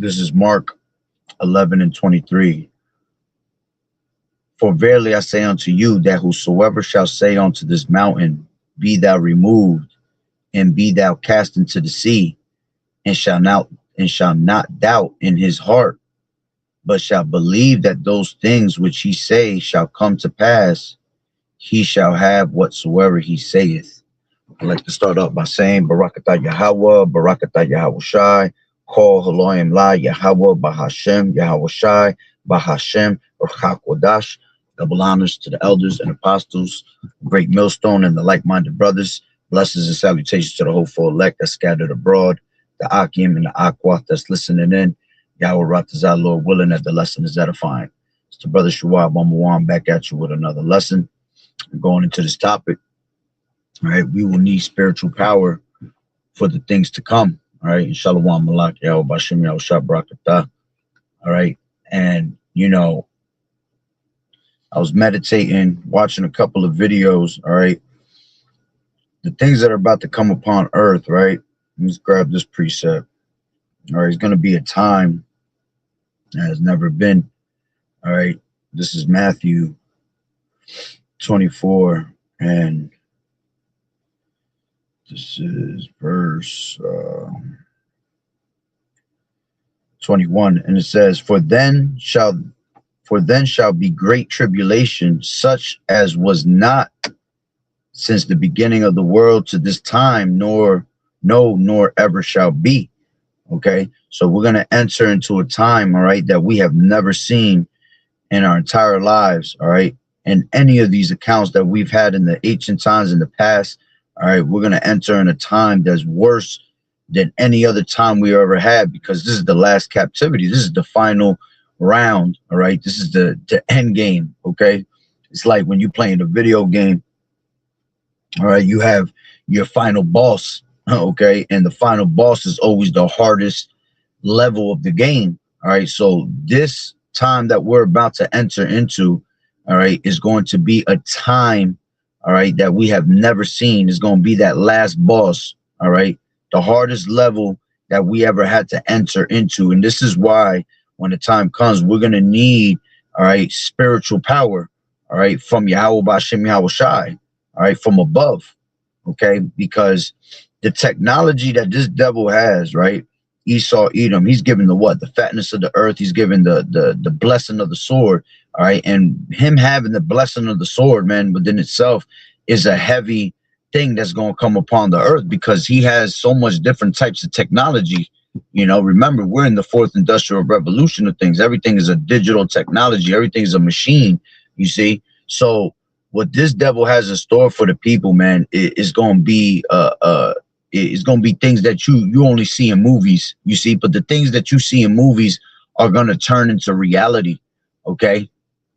This is Mark 11:23. For verily I say unto you, that whosoever shall say unto this mountain, be thou removed, and be thou cast into the sea, and shall not doubt in his heart, but shall believe that those things which he say shall come to pass, he shall have whatsoever he saith. I'd like to start off by saying Barakatah Yahweh, Barakatah Yahweh Shai, Kol Haloim La Yahweh, Bahashem, Yahweh Shai, Bahashem, Kodash. Double honors to the elders and apostles, great millstone, and the like-minded brothers. Blessings and salutations to the hopeful elect that's scattered abroad, the Akim and the Aqua that's listening in. Yahweh Ratazah, Lord willing, that the lesson is edifying. It's the brother Shuab Amawan back at you with another lesson. We're going into this topic. All right, we will need spiritual power for the things to come. All right, Shalom Malak Yahweh Bashim Yahweh Shah Barakatah. All right, and you know, I was meditating, watching a couple of videos. All right, the things that are about to come upon earth. Right, let's grab this precept. All right, it's going to be a time that has never been. All right, this is Matthew 24, and this is verse 21, and it says, For then shall be great tribulation, such as was not since the beginning of the world to this time, nor ever shall be. Okay, so we're going to enter into a time, all right, that we have never seen in our entire lives, all right, and any of these accounts that we've had in the ancient times in the past. All right, we're going to enter in a time that's worse than any other time we ever had, because this is the last captivity. This is the final round. All right, this is the end game. Okay, it's like when you're playing a video game. All right, you have your final boss. Okay, and the final boss is always the hardest level of the game. All right, so this time that we're about to enter into, all right, is going to be a time, all right, that we have never seen. Is going to be that last boss, all right, the hardest level that we ever had to enter into. And this is why when the time comes, we're going to need, all right, spiritual power, all right, from Yahweh Bashim Yahweh Shai, all right, from above, okay, because the technology that this devil has, right, Esau, Edom, he's given the what? The fatness of the earth. He's given the blessing of the sword. All right. And him having the blessing of the sword, man, within itself is a heavy thing that's going to come upon the earth, because he has so much different types of technology. You know, remember, we're in the fourth industrial revolution of things. Everything is a digital technology. Everything is a machine, you see. So what this devil has in store for the people, man, is going to be it's going to be things that you only see in movies, you see, but the things that you see in movies are going to turn into reality. Okay,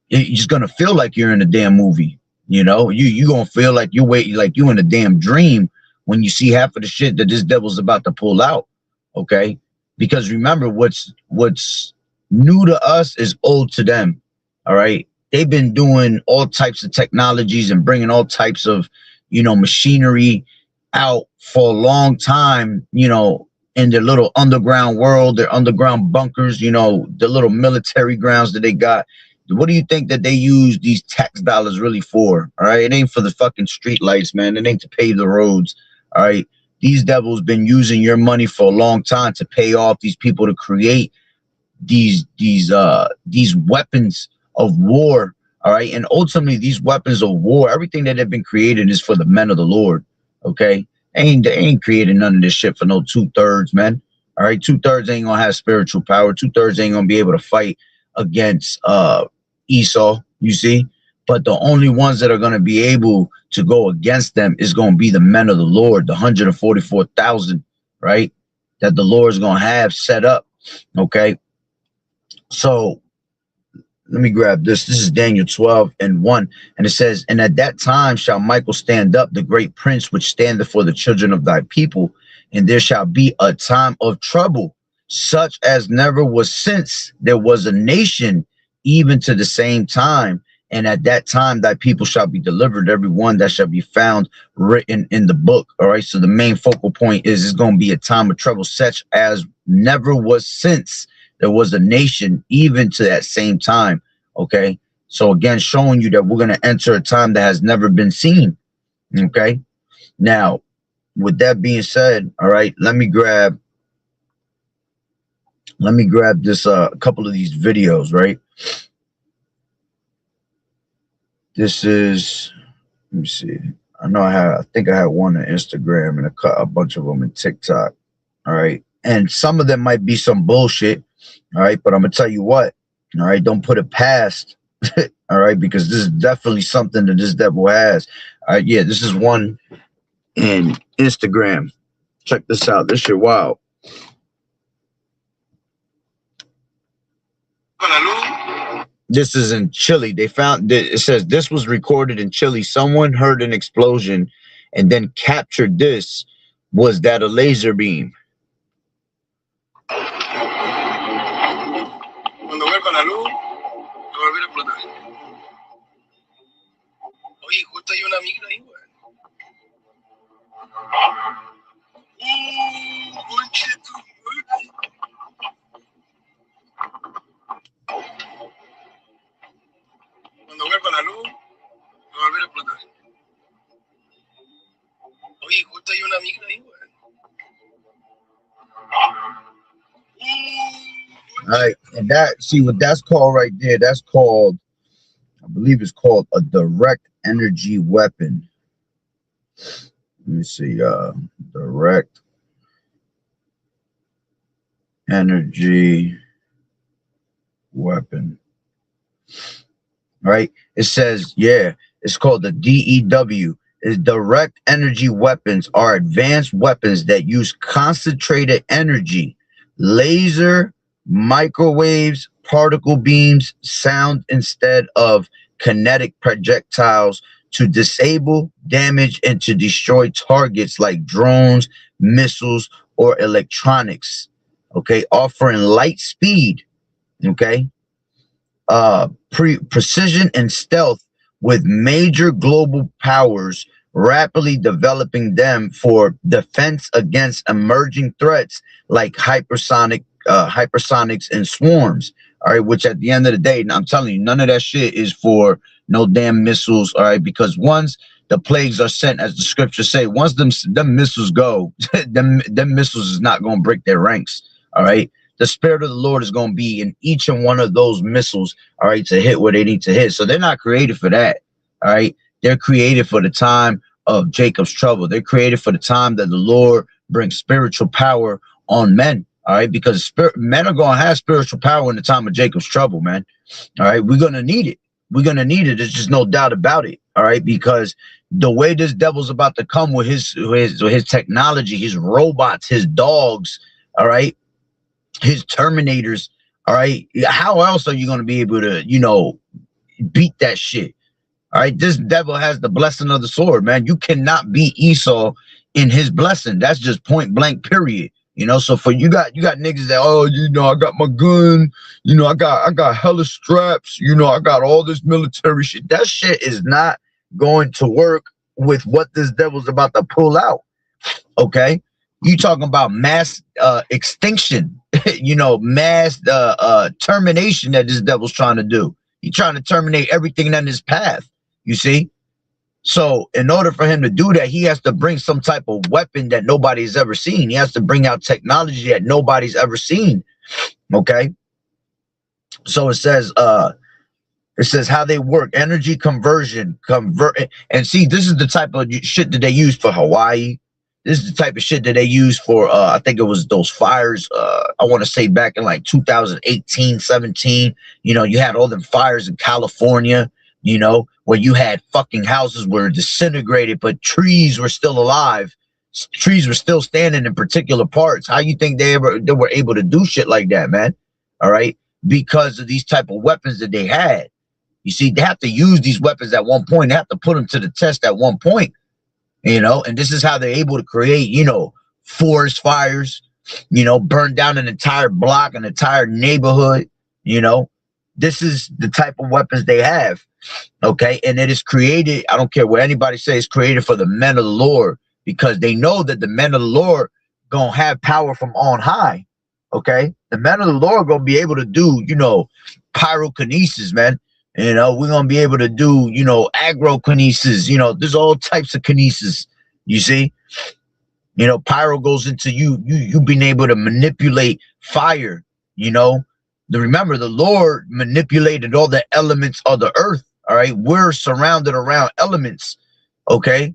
you're just going to feel like you're in a damn movie. You know, you going to feel like you in a damn dream when you see half of the shit that this devil's about to pull out. Okay, because remember, what's new to us is old to them. All right, they've been doing all types of technologies and bringing all types of, you know, machinery out for a long time, you know, in their little underground world, their underground bunkers, you know, the little military grounds that they got. What do you think that they use these tax dollars really for? All right, it ain't for the fucking street lights, man. It ain't to pave the roads. All right, these devils been using your money for a long time to pay off these people to create these weapons of war. All right, and ultimately these weapons of war, everything that have been created is for the men of the Lord. Okay, they ain't creating none of this shit for no 2/3, man. All right, 2/3 ain't gonna have spiritual power. 2/3 ain't gonna be able to fight against Esau, you see. But the only ones that are gonna be able to go against them is gonna be the men of the Lord, the 144,000, right? That the Lord is gonna have set up. Okay, so let me grab this. This is Daniel 12:1. And it says, And at that time shall Michael stand up, the great prince, which standeth for the children of thy people. And there shall be a time of trouble, such as never was since there was a nation, even to the same time. And at that time, thy people shall be delivered, every one that shall be found written in the book. All right. So the main focal point is it's going to be a time of trouble, such as never was since there was a nation, even to that same time. Okay. So again, showing you that we're going to enter a time that has never been seen. Okay. Now, with that being said, all right, let me grab this couple of these videos, right? This is, let me see. I think I had one on Instagram and a bunch of them in TikTok. All right. And some of them might be some bullshit. All right. But I'm going to tell you what. All right. Don't put it past. All right. Because this is definitely something that this devil has. All right. Yeah. This is one in Instagram. Check this out. This shit wild. This is in Chile. They found that it says this was recorded in Chile. Someone heard an explosion and then captured this. Was that a laser beam? Cuando vuelva la luz, va a volver a explotar. Oye, justo hay una migra ahí, güey. Conche tu madre. Cuando vuelva la luz, va a volver a explotar. Oye, justo hay una migra ahí, güey. All right, and that, see what that's called right there, that's called, I believe it's called a direct energy weapon. Let me see, direct energy weapon. All right, it says, yeah, it's called the DEW. Is direct energy weapons are advanced weapons that use concentrated energy, laser, microwaves, particle beams, sound instead of kinetic projectiles to disable, damage, and to destroy targets like drones, missiles, or electronics. Okay, offering light speed. Okay, precision and stealth, with major global powers rapidly developing them for defense against emerging threats like hypersonics and swarms. All right, which at the end of the day, I'm telling you, none of that shit is for no damn missiles. All right, because once the plagues are sent, as the scriptures say, once them missiles go, them missiles is not going to break their ranks. All right. The spirit of the Lord is going to be in each and one of those missiles, all right, to hit where they need to hit. So they're not created for that, all right? They're created for the time of Jacob's trouble. They're created for the time that the Lord brings spiritual power on men, all right? Because men are going to have spiritual power in the time of Jacob's trouble, man, all right? We're going to need it. We're going to need it. There's just no doubt about it, all right? Because the way this devil's about to come with his technology, his robots, his dogs, all right? His Terminators, all right? How else are you going to be able to, you know, beat that shit? All right, this devil has the blessing of the sword, man. You cannot beat Esau in his blessing. That's just point blank, period. You know, so for you got niggas that, oh, you know, I got my gun, you know, I got hella straps, you know, I got all this military shit. That shit is not going to work with what this devil's about to pull out. Okay, you talking about mass extinction, you know, mass termination that this devil's trying to do. He's trying to terminate everything in his path, you see? So in order for him to do that, he has to bring some type of weapon that nobody's ever seen. He has to bring out technology that nobody's ever seen, okay? So it says how they work, energy conversion, and see, this is the type of shit that they use for Hawaii. This is the type of shit that they use for, I think it was those fires, I want to say back in like 2018, 17, you know, you had all them fires in California, you know, where you had fucking houses were disintegrated, but trees were still alive. Trees were still standing in particular parts. How you think they were able to do shit like that, man? All right. Because of these type of weapons that they had. You see, they have to use these weapons at one point. They have to put them to the test at one point. You know, and this is how they're able to create, you know, forest fires, you know, burn down an entire block, an entire neighborhood, you know, this is the type of weapons they have. Okay, and it is created. I don't care what anybody says. It's created for the men of the Lord, because they know that the men of the Lord gonna have power from on high. Okay, the men of the Lord gonna be able to do, pyrokinesis, man. We're gonna be able to do, agrokinesis. There's all types of kinesis. You see, pyro goes into you being able to manipulate fire. Remember, the Lord manipulated all the elements of the earth. All right, we're surrounded around elements. Okay,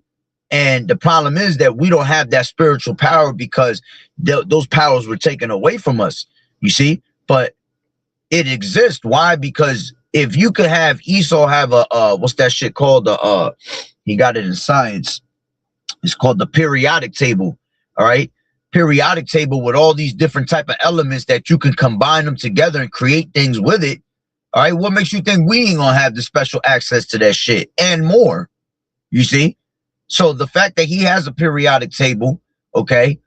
and the problem is that we don't have that spiritual power, because those powers were taken away from us. You see, but it exists. Why? Because if you could have Esau have a what's that shit called? He got it in science. It's called the periodic table. All right, periodic table with all these different type of elements that you can combine them together and create things with it. All right, what makes you think we ain't gonna have the special access to that shit and more? You see, so the fact that he has a periodic table, okay,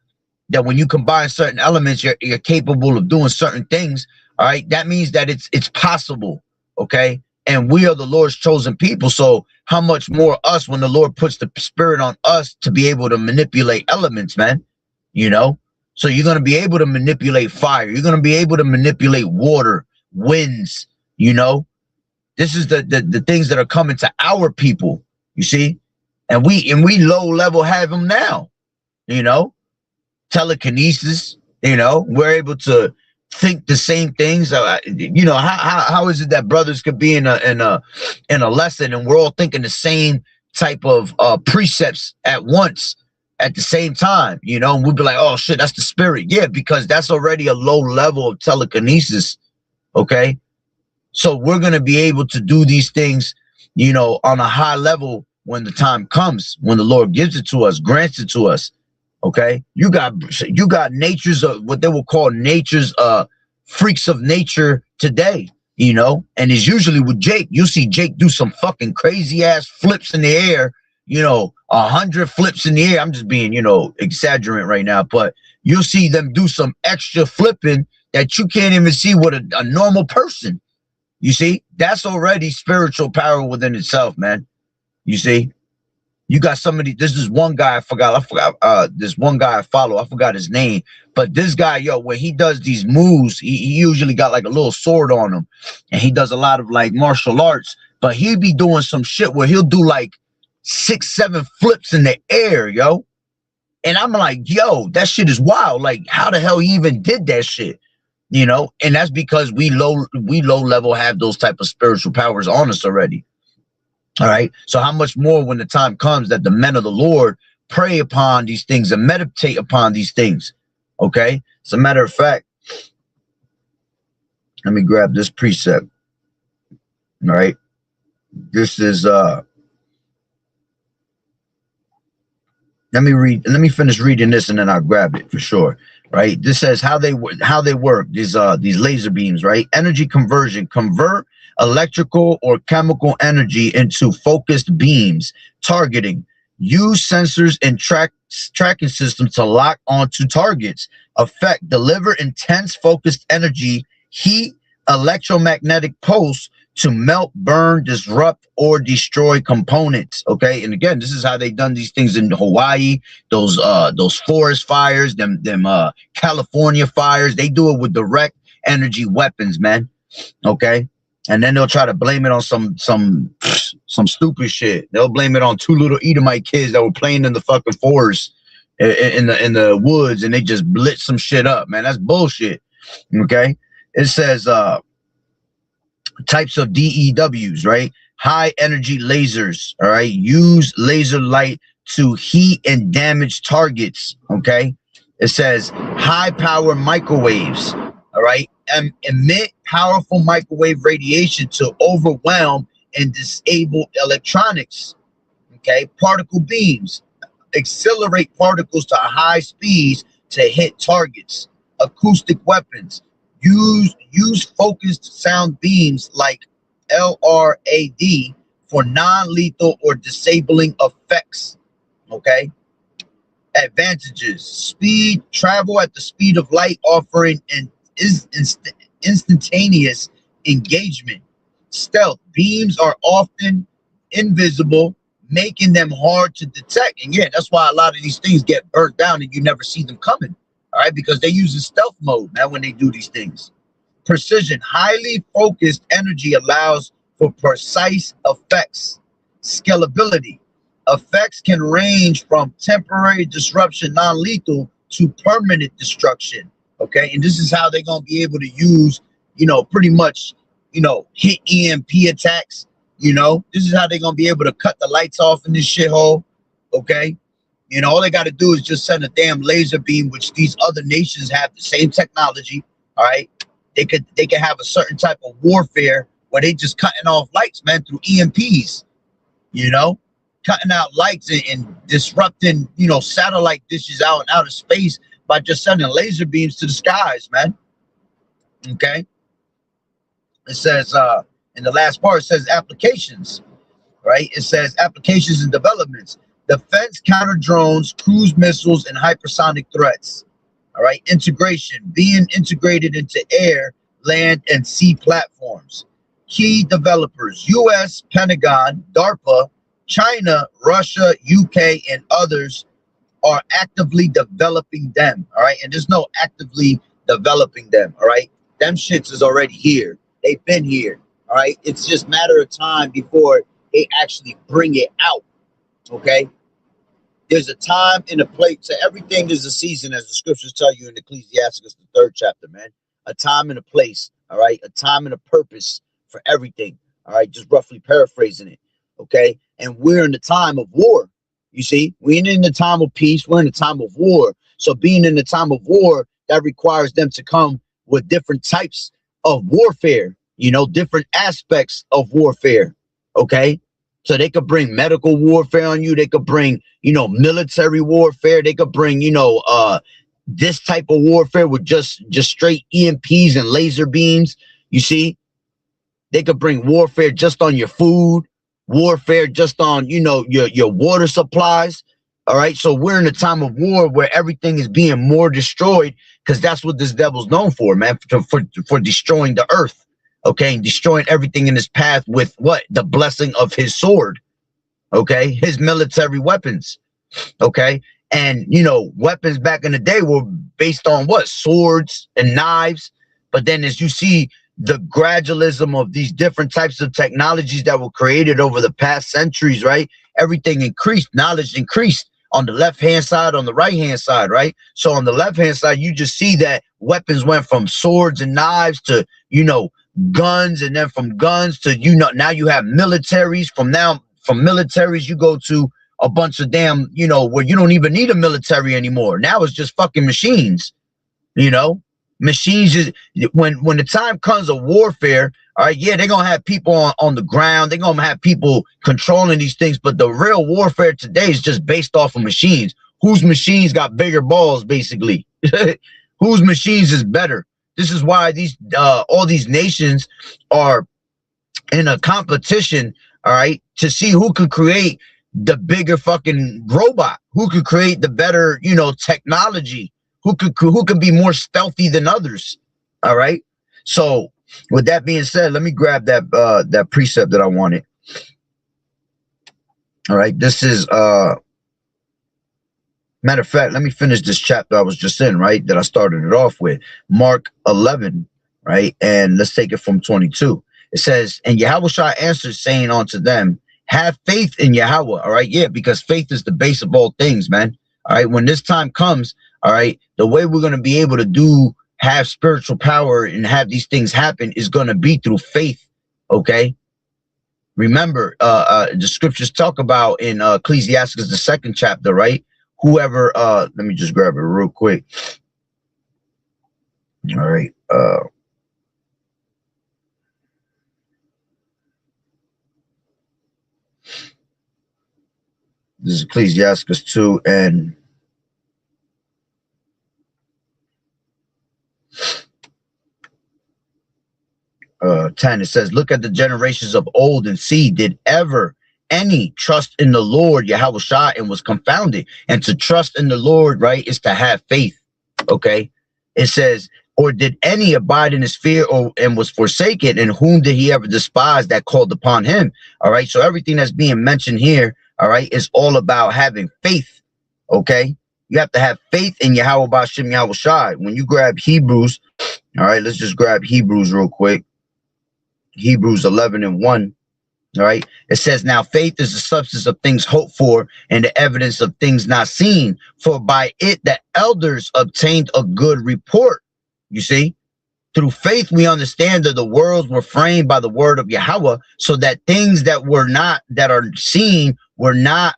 that when you combine certain elements, you're capable of doing certain things. All right, that means that it's possible. Okay, and we are the Lord's chosen people. So how much more us when the Lord puts the Spirit on us to be able to manipulate elements, man? So you're gonna be able to manipulate fire. You're gonna be able to manipulate water, winds. This is the things that are coming to our people. You see, and we low level have them now. Telekinesis. We're able to think the same things. How is it that brothers could be in a lesson and we're all thinking the same type of precepts at once at the same time? And we'd be like, oh shit, that's the Spirit. Yeah, because that's already a low level of telekinesis. Okay. So we're going to be able to do these things, on a high level when the time comes, when the Lord gives it to us, grants it to us. Okay. You got nature's what they will call nature's freaks of nature today, and it's usually with Jake. You see Jake do some fucking crazy ass flips in the air, 100 flips in the air. I'm just being, exaggerant right now, but you'll see them do some extra flipping that you can't even see with a normal person. You see, that's already spiritual power within itself, man. You see, you got somebody. This is one guy I forgot. This one guy I follow. I forgot his name, but this guy, when he does these moves, he usually got like a little sword on him, and he does a lot of like martial arts. But he be doing some shit where he'll do like 6, 7 flips in the air, yo. And I'm like, yo, that shit is wild. Like, how the hell he even did that shit? And that's because we low level have those type of spiritual powers on us already. All right. So how much more when the time comes that the men of the Lord pray upon these things and meditate upon these things? Okay. As a matter of fact, let me grab this precept. All right. This is let me finish reading this and then I'll grab it for sure. Right. This says how they work, these laser beams, right? Energy conversion, convert electrical or chemical energy into focused beams. Targeting, use sensors and tracking systems to lock onto targets. Effect, deliver intense focused energy, heat, electromagnetic pulse to melt, burn, disrupt, or destroy components. Okay, and again, this is how they done these things in Hawaii. Those forest fires, them California fires. They do it with direct energy weapons, man. Okay, and then they'll try to blame it on some stupid shit. They'll blame it on 2 little Edomite kids that were playing in the fucking forest in the woods, and they just blitz some shit up, man. That's bullshit. Okay, it says types of DEWs, right? High energy lasers, all right? Use laser light to heat and damage targets, okay? It says high power microwaves, all right? Emit powerful microwave radiation to overwhelm and disable electronics, okay? Particle beams, accelerate particles to high speeds to hit targets. Acoustic weapons, use focused sound beams like LRAD for non-lethal or disabling effects. Okay. Advantages: speed, travel at the speed of light, offering an instantaneous engagement. Stealth. Beams are often invisible, making them hard to detect. And yeah, that's why a lot of these things get burnt down and you never see them coming. All right, because they use the stealth mode, man, when they do these things. Precision. Highly focused energy allows for precise effects. Scalability. Effects can range from temporary disruption, non-lethal, to permanent destruction. Okay, and this is how they're gonna be able to use, pretty much, hit EMP attacks. This is how they're gonna be able to cut the lights off in this shithole. Okay, all they got to do is just send a damn laser beam, which these other nations have the same technology. All right, they could have a certain type of warfare where they just cutting off lights, man, through EMPs. Cutting out lights and disrupting, satellite dishes out in outer space by just sending laser beams to the skies, man. Okay. It says, in the last part, it says applications, right? It says applications and developments, defense, counter drones, cruise missiles, and hypersonic threats. All right. Integration, being integrated into air, land, and sea platforms. Key developers, U.S., Pentagon, DARPA, China, Russia, UK, and others are actively developing them. All right. And there's no actively developing them. All right. Them shits is already here. They've been here. All right. It's just a matter of time before they actually bring it out. Okay. There's a time and a place. So everything there's a season, as the scriptures tell you in Ecclesiastes, the 3rd chapter, man. A time and a place. All right. A time and a purpose for everything. All right. Just roughly paraphrasing it. Okay. And we're in the time of war. You see, we ain't in the time of peace. We're in the time of war. So being in the time of war, that requires them to come with different types of warfare, different aspects of warfare. Okay. So they could bring medical warfare on you. They could bring, military warfare. They could bring, this type of warfare with just straight EMPs and laser beams. You see, they could bring warfare just on your food. Warfare just on, your water supplies. All right. So we're in a time of war where everything is being more destroyed, because that's what this devil's known for, man, for destroying the earth. Okay. And destroying everything in his path with what? The blessing of his sword. Okay. His military weapons. Okay. And, weapons back in the day were based on what? Swords and knives. But then as you see, the gradualism of these different types of technologies that were created over the past centuries, right? Everything increased, knowledge increased on the left-hand side, on the right-hand side, right? So on the left-hand side, you just see that weapons went from swords and knives to, guns, and then from guns to, now you have militaries. From militaries, you go to a bunch of damn, where you don't even need a military anymore. Now it's just fucking machines, Machines is when the time comes of warfare. All right, yeah, they're gonna have people on the ground. They're gonna have people controlling these things, but the real warfare today is just based off of machines. Whose machines got bigger balls, basically? Whose machines is better? This is why these all these nations are in a competition, all right, to see who could create the bigger fucking robot, who could create the better, technology. Who could be more stealthy than others. All right. So with that being said, let me grab that precept that I wanted. All right. This is matter of fact, let me finish this chapter I was just in, right? That I started it off with. Mark 11, right? And let's take it from 22. It says, and Yahushua answered, saying unto them, have faith in Yahweh. All right. Yeah, because faith is the base of all things, man. All right. When this time comes, all right, the way we're going to be able to have spiritual power and have these things happen is going to be through faith. Okay. Remember, the scriptures talk about in Ecclesiastes, the 2nd chapter, right? Whoever, let me just grab it real quick. All right. This is Ecclesiastes 2 and 10. It says, look at the generations of old and see, did ever any trust in the Lord Yahushua and was confounded? And to trust in the Lord, right, is to have faith. Okay. It says, Or did any abide in his fear and was forsaken? And whom did he ever despise that called upon him? All right. So everything that's being mentioned here, all right, is all about having faith. Okay. You have to have faith in Yahweh Ba'ashem Yahweh Shai. When you grab Hebrews, all right, let's just grab Hebrews real quick. Hebrews 11:1. All right. It says, now faith is the substance of things hoped for and the evidence of things not seen. For by it the elders obtained a good report. You see, through faith, we understand that the worlds were framed by the word of Yahweh, so that things that are seen were not,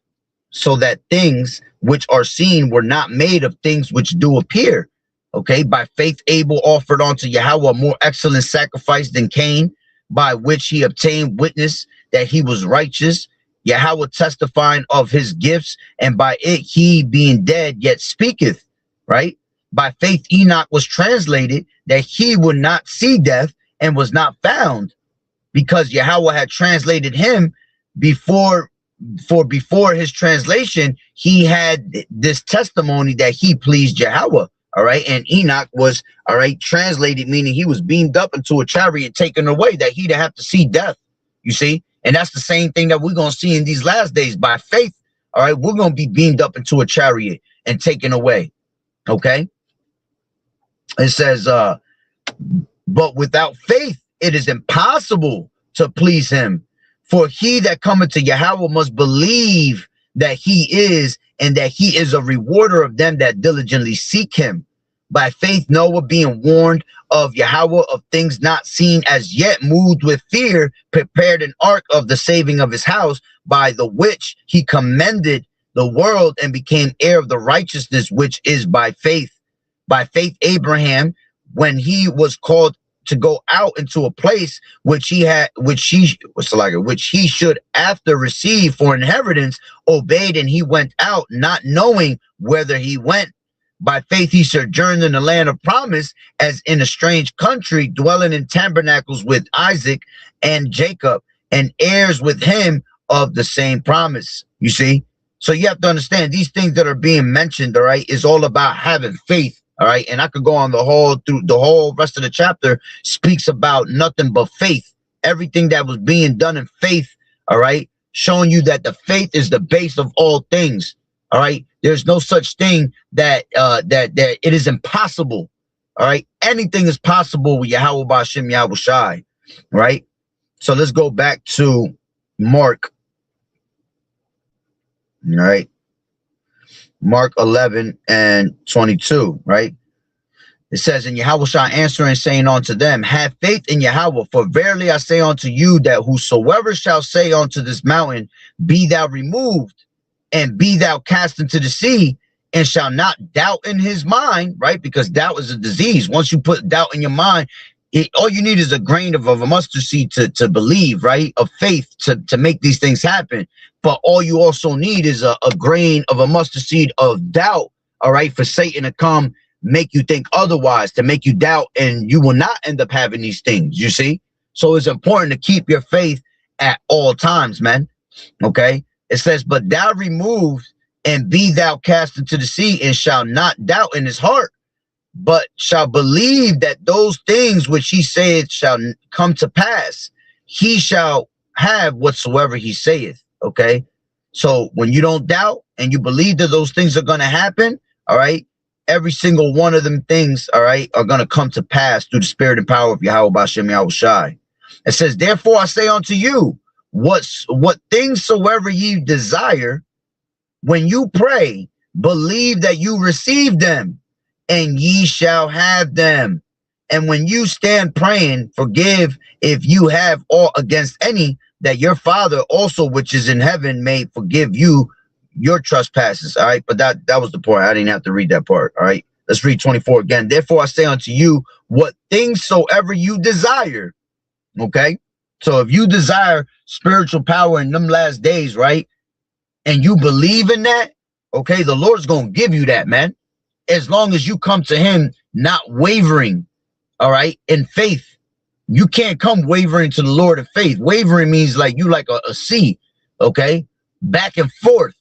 so that things which are seen were not made of things which do appear. Okay. By faith, Abel offered unto Yahweh a more excellent sacrifice than Cain, by which he obtained witness that he was righteous, Yahweh testifying of his gifts, and by it he being dead yet speaketh. Right. By faith, Enoch was translated that he would not see death and was not found, because Yahweh had translated him before his translation, he had this testimony that he pleased Yahweh. All right. And Enoch was, all right, translated, meaning he was beamed up into a chariot, taken away, that he didn't have to see death. You see? And that's the same thing that we're going to see in these last days. By faith, all right, we're going to be beamed up into a chariot and taken away. Okay. It says, but without faith, it is impossible to please him. For he that cometh to Yahweh must believe that he is, and that he is a rewarder of them that diligently seek him. By faith, Noah, being warned of Yahweh of things not seen as yet, moved with fear, prepared an ark of the saving of his house, by the which he commended the world and became heir of the righteousness which is by faith. By faith, Abraham, when he was called to go out into a place which he should after receive for inheritance, obeyed, and he went out, not knowing whither he went. By faith, he sojourned in the land of promise, as in a strange country, dwelling in tabernacles with Isaac and Jacob, and heirs with him of the same promise. You see? So you have to understand these things that are being mentioned, all right, is all about having faith. All right. And I could go on through the whole rest of the chapter, speaks about nothing but faith. Everything that was being done in faith. All right. Showing you that the faith is the base of all things. All right. There's no such thing that that it is impossible. All right. Anything is possible with Yahweh Ba'ashem Yahweh Shai. Right. So let's go back to Mark. All right. Mark 11:22, right? It says, and Yahweh shall answer and saying unto them, have faith in Yahweh, for verily I say unto you that whosoever shall say unto this mountain, be thou removed, and be thou cast into the sea, and shall not doubt in his mind, right? Because doubt is a disease. Once you put doubt in your mind, all you need is a grain of a mustard seed to believe, right? Of faith to make these things happen. But all you also need is a grain of a mustard seed of doubt, all right, for Satan to come make you think otherwise, to make you doubt, and you will not end up having these things, you see? So it's important to keep your faith at all times, man, okay? It says, but thou removed, and be thou cast into the sea, and shall not doubt in his heart, but shall believe that those things which he saith shall come to pass. He shall have whatsoever he saith. Okay. So when you don't doubt and you believe that those things are going to happen, all right, every single one of them things, all right, are going to come to pass through the spirit and power of Yahweh Ba'ashem Yahweh Shai. It says, therefore I say unto you, what things soever ye desire, when you pray, believe that you receive them, and ye shall have them. And when you stand praying, forgive if you have aught against any, that your Father also which is in heaven may forgive you your trespasses. All right. But that was the part. I didn't have to read that part. All right. Let's read 24 again. Therefore I say unto you, what things soever you desire. Okay. So if you desire spiritual power in them last days, right, and you believe in that, okay, the Lord's going to give you that, man. As long as you come to him not wavering, all right, in faith. You can't come wavering to the Lord in faith. Wavering means like you like a sea, okay, back and forth.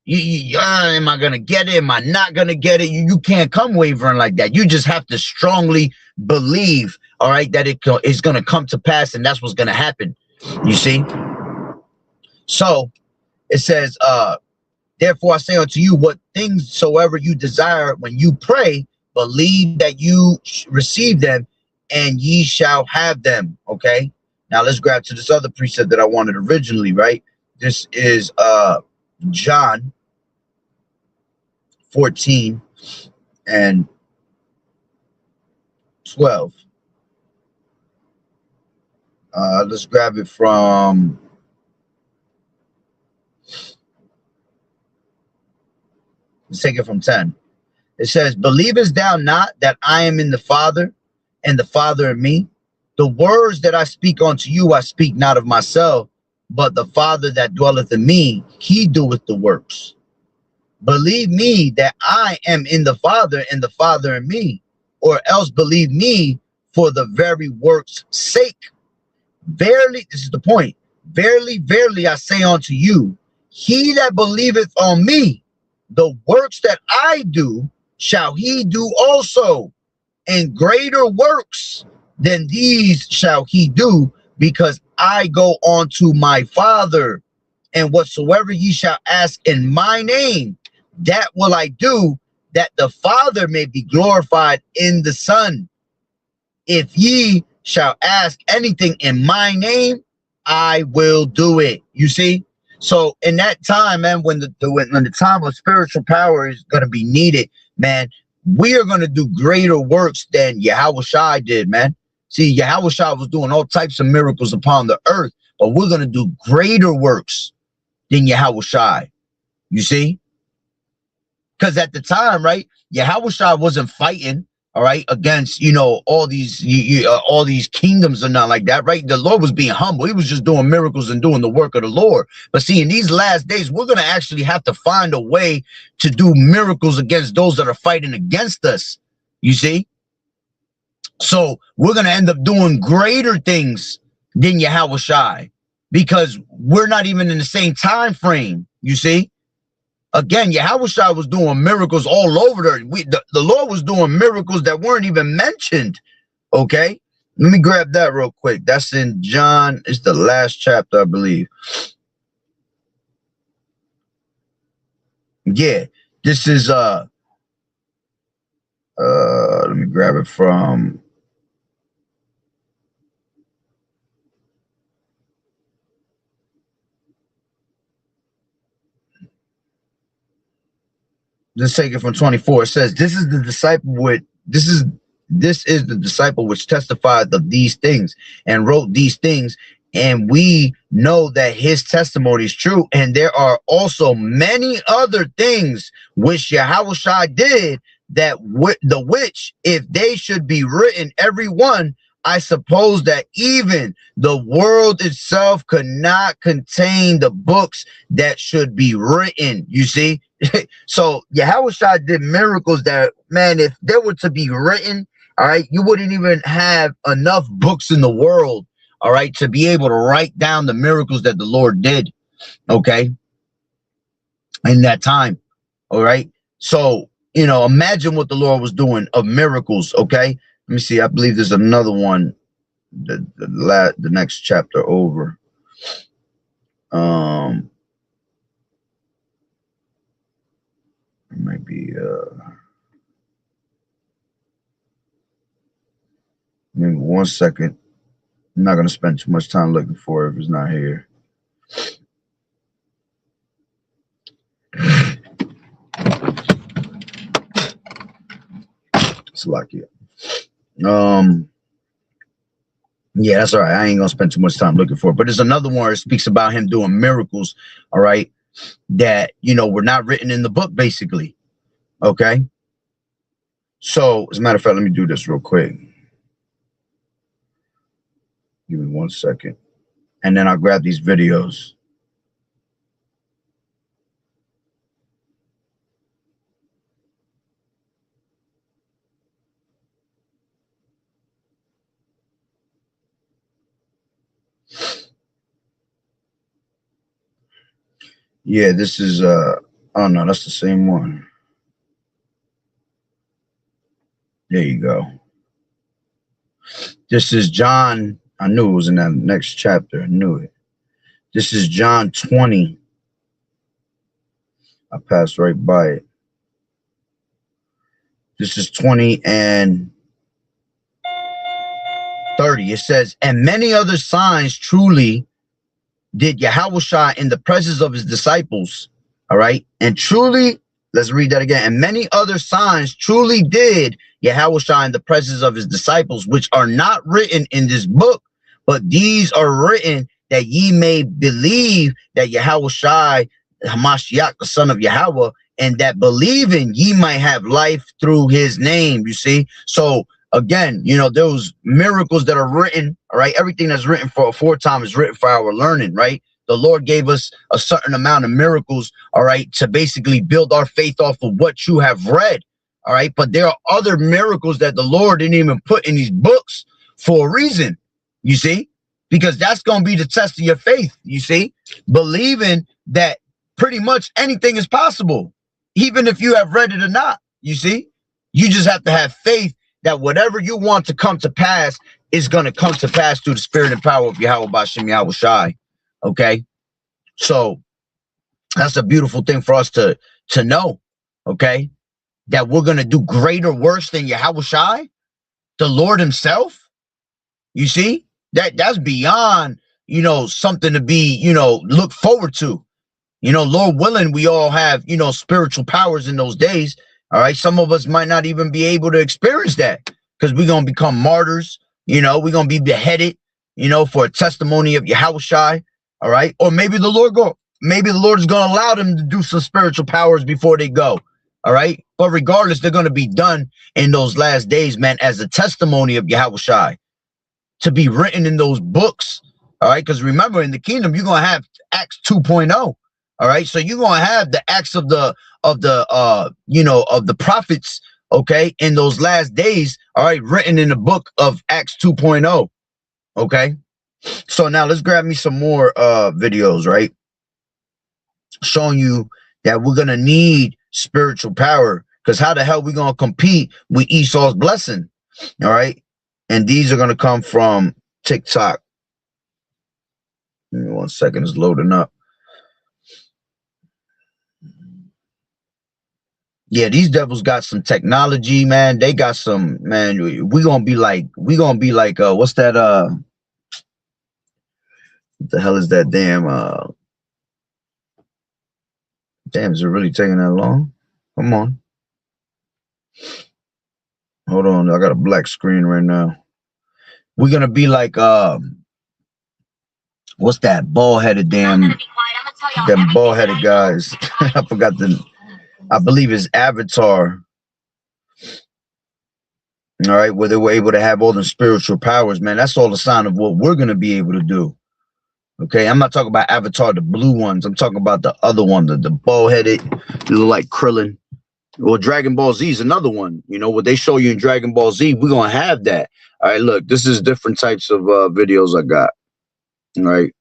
Am I gonna get it? Am I not gonna get it? You can't come wavering like that. You just have to strongly believe, all right, that it's gonna come to pass, and that's what's gonna happen. You see? So it says, therefore I say unto you, what things soever you desire when you pray, believe that you receive them, and ye shall have them. Okay. Now let's grab to this other precept that I wanted originally, right? This is John 14 and 12. Let's grab it from let's take it from 10. It says, believest thou not that I am in the Father, and the Father in me? The words that I speak unto you, I speak not of myself, but the Father that dwelleth in me, he doeth the works. Believe me that I am in the Father, and the Father in me, or else believe me for the very works' sake. Verily, this is the point. Verily, verily, I say unto you, he that believeth on me, the works that I do, shall he do also, and greater works than these shall he do, because I go on to my Father. And whatsoever ye shall ask in my name, that will I do, that the Father may be glorified in the Son. If ye shall ask anything in my name, I will do it. You see? So in that time, man, when the time of spiritual power is going to be needed, man, we are going to do greater works than Yahushua did, man. See, Yahushua was doing all types of miracles upon the earth, but we're going to do greater works than Yahushua. You see? Because at the time, right, Yahushua wasn't fighting, all right, against, all these kingdoms and not like that, right? The Lord was being humble. He was just doing miracles and doing the work of the Lord. But see, in these last days, we're going to actually have to find a way to do miracles against those that are fighting against us. You see? So we're going to end up doing greater things than Yahushua, because we're not even in the same time frame. You see? Again, Yahushua was doing miracles all over there. The Lord was doing miracles that weren't even mentioned. Okay, let me grab that real quick. That's in John. It's the last chapter, I believe. Yeah, this is let me grab it from let's take it from 24. It says, this is the disciple the disciple which testified of these things and wrote these things, and we know that his testimony is true. And there are also many other things which Yahushua did, that the which, if they should be written every one, I suppose that even the world itself could not contain the books that should be written. You see? So Yahushua did miracles that, man, if they were to be written, all right, you wouldn't even have enough books in the world, all right, to be able to write down the miracles that the Lord did, okay, in that time. All right. So, imagine what the Lord was doing of miracles. Okay. Let me see. I believe there's another one, the next chapter over. It might be maybe 1 second. I'm not going to spend too much time looking for it if it's not here. It's like it. Yeah, that's all right. I ain't gonna spend too much time looking for it. But there's another one that speaks about him doing miracles, all right, that were not written in the book, basically. Okay. So as a matter of fact, let me do this real quick. Give me 1 second. And then I'll grab these videos. Yeah, this is Oh no, that's the same one. There you go. This is John. I knew it was in that next chapter. I knew it. This is John 20. I passed right by it. This is 20 and 30. It says, and many other signs truly did Yahushua in the presence of his disciples. All right. And truly, let's read that again. And many other signs truly did Yahushua in the presence of his disciples, which are not written in this book, but these are written that ye may believe that Yahushua, Hamashiach, the son of Yahweh, and that believing ye might have life through his name. You see? So again, you know, those miracles that are written, all right, everything that's written for aforetime is written for our learning, right? The Lord gave us a certain amount of miracles, all right, to basically build our faith off of what you have read, all right? But there are other miracles that the Lord didn't even put in these books for a reason, you see? Because that's going to be the test of your faith, you see? Believing that pretty much anything is possible, even if you have read it or not, you see? You just have to have faith that whatever you want to come to pass is going to come to pass through the spirit and power of Yahweh Bashem Yahushai. Okay, so that's a beautiful thing for us to know. Okay, that we're going to do greater worse than Yahushai, the Lord himself. You see, that's beyond, you know, something to be, you know, look forward to. You know, Lord willing, we all have, you know, spiritual powers in those days. All right. Some of us might not even be able to experience that because we're going to become martyrs. You know, we're going to be beheaded, you know, for a testimony of Yahushai. All right. Or maybe the Lord is going to allow them to do some spiritual powers before they go. All right. But regardless, they're going to be done in those last days, man, as a testimony of Yahushai to be written in those books. All right. Because remember, in the kingdom, you're going to have Acts 2.0. All right. So you're going to have the acts of the you know, of the prophets, okay, in those last days, all right, written in the book of Acts 2.0. Okay. So now let's grab me some more videos, right? Showing you that we're gonna need spiritual power, because how the hell we gonna compete with Esau's blessing? All right. And these are gonna come from TikTok. Give me 1 second, it's loading up. Yeah, these devils got some technology, man. They got some, man. We're gonna be like, what's that? What the hell is that damn? Damn, is it really taking that long? Come on. Hold on, I got a black screen right now. We're gonna be like, what's that bald-headed damn? Them bald-headed guys. I forgot the. I believe his Avatar. All right, where they were able to have all the spiritual powers, man. That's all a sign of what we're going to be able to do. Okay, I'm not talking about Avatar, the blue ones. I'm talking about the other one, the bald-headed, look like Krillin. Or Dragon Ball Z is another one. You know, what they show you in Dragon Ball Z, we're going to have that. All right, look, this is different types of videos I got. All right.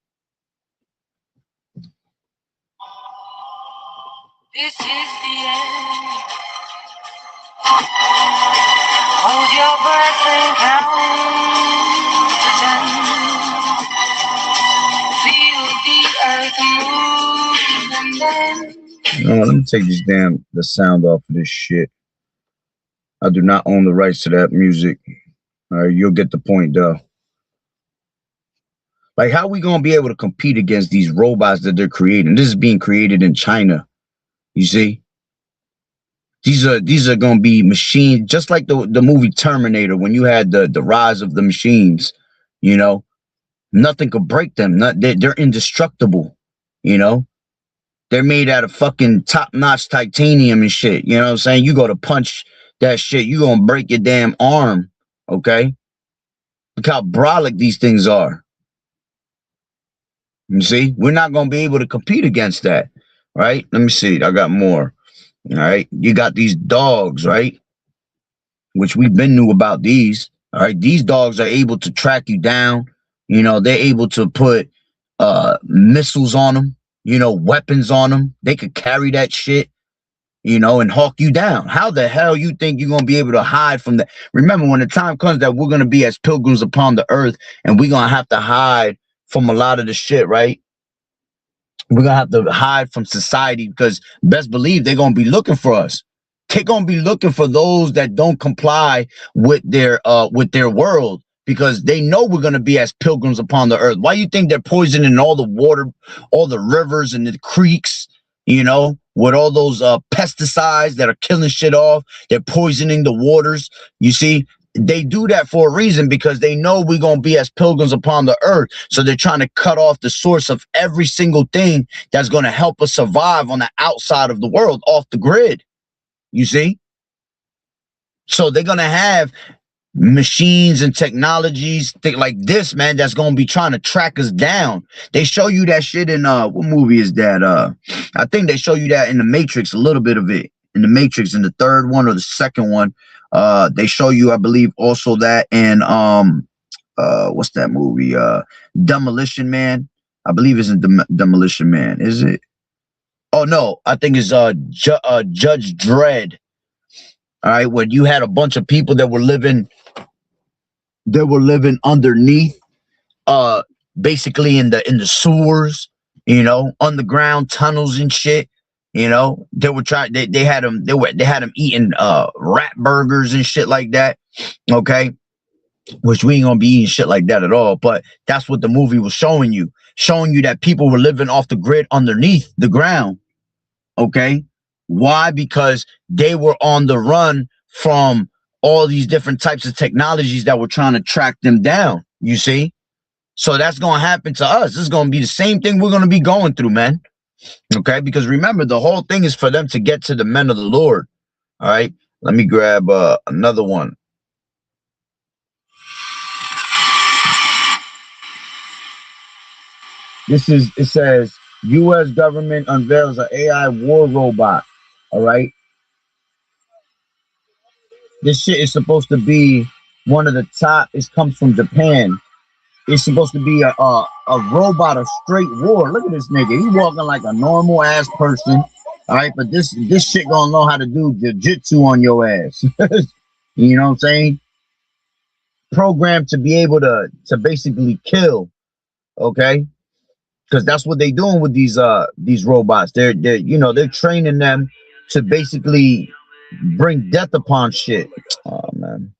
This is the end. Hold your breath and count to 10. Feel the earth move and then. No, let me take the sound off of this shit. I do not own the rights to that music. All right, you'll get the point though. Like, how are we gonna be able to compete against these robots that they're creating? This is being created in China. You see, these are going to be machines, just like the movie Terminator, when you had the rise of the machines. You know, nothing could break them. They're indestructible. You know, they're made out of fucking top-notch titanium and shit. You know what I'm saying? You go to punch that shit, you gonna break your damn arm. Okay, look how brolic these things are. You see, we're not gonna be able to compete against that. Right? Let me see. I got more. All right. You got these dogs, right? Which we've been knew about these. All right. These dogs are able to track you down. You know, they're able to put missiles on them. you know, weapons on them. They could carry that shit, you know, and hawk you down. How the hell you think you're going to be able to hide from that? Remember, when the time comes that we're going to be as pilgrims upon the earth and we're going to have to hide from a lot of the shit, right? We're going to have to hide from society because best believe they're going to be looking for us. They're going to be looking for those that don't comply with their world, because they know we're going to be as pilgrims upon the earth. Why you think they're poisoning all the water, all the rivers and the creeks, you know, with all those pesticides that are killing shit off? They're poisoning the waters. You see, they do that for a reason, because they know we're going to be as pilgrims upon the earth. So they're trying to cut off the source of every single thing that's going to help us survive on the outside of the world, off the grid. You see? So they're going to have machines and technologies like this, man, that's going to be trying to track us down. They show you that shit in what movie is that? I think they show you that in the Matrix, a little bit of it in the Matrix, in the third one or the second one. They show you, I believe, also that in what's that movie? Demolition Man. I believe it's in Demolition Man. Is it? Oh no, I think it's Judge Dredd. All right, when you had a bunch of people that were living underneath, basically in the sewers, you know, underground tunnels and shit. You know, they were trying. They had them eating rat burgers and shit like that. Okay, which we ain't gonna be eating shit like that at all. But that's what the movie was showing you that people were living off the grid underneath the ground. Okay, why? Because they were on the run from all these different types of technologies that were trying to track them down. You see, so that's gonna happen to us. This is gonna be the same thing we're gonna be going through, man. Okay, because remember, the whole thing is for them to get to the men of the Lord. All right, let me grab another one. It says U.S. government unveils an AI war robot. All right, this shit is supposed to be one of the top. It comes from Japan. It's supposed to be a robot of straight war. Look at this nigga. He walking like a normal ass person. All right, but this shit gonna know how to do jiu-jitsu on your ass. You know what I'm saying? Programmed to be able to basically kill. Okay, because that's what they doing with these robots. They're training them to basically bring death upon shit. Oh man.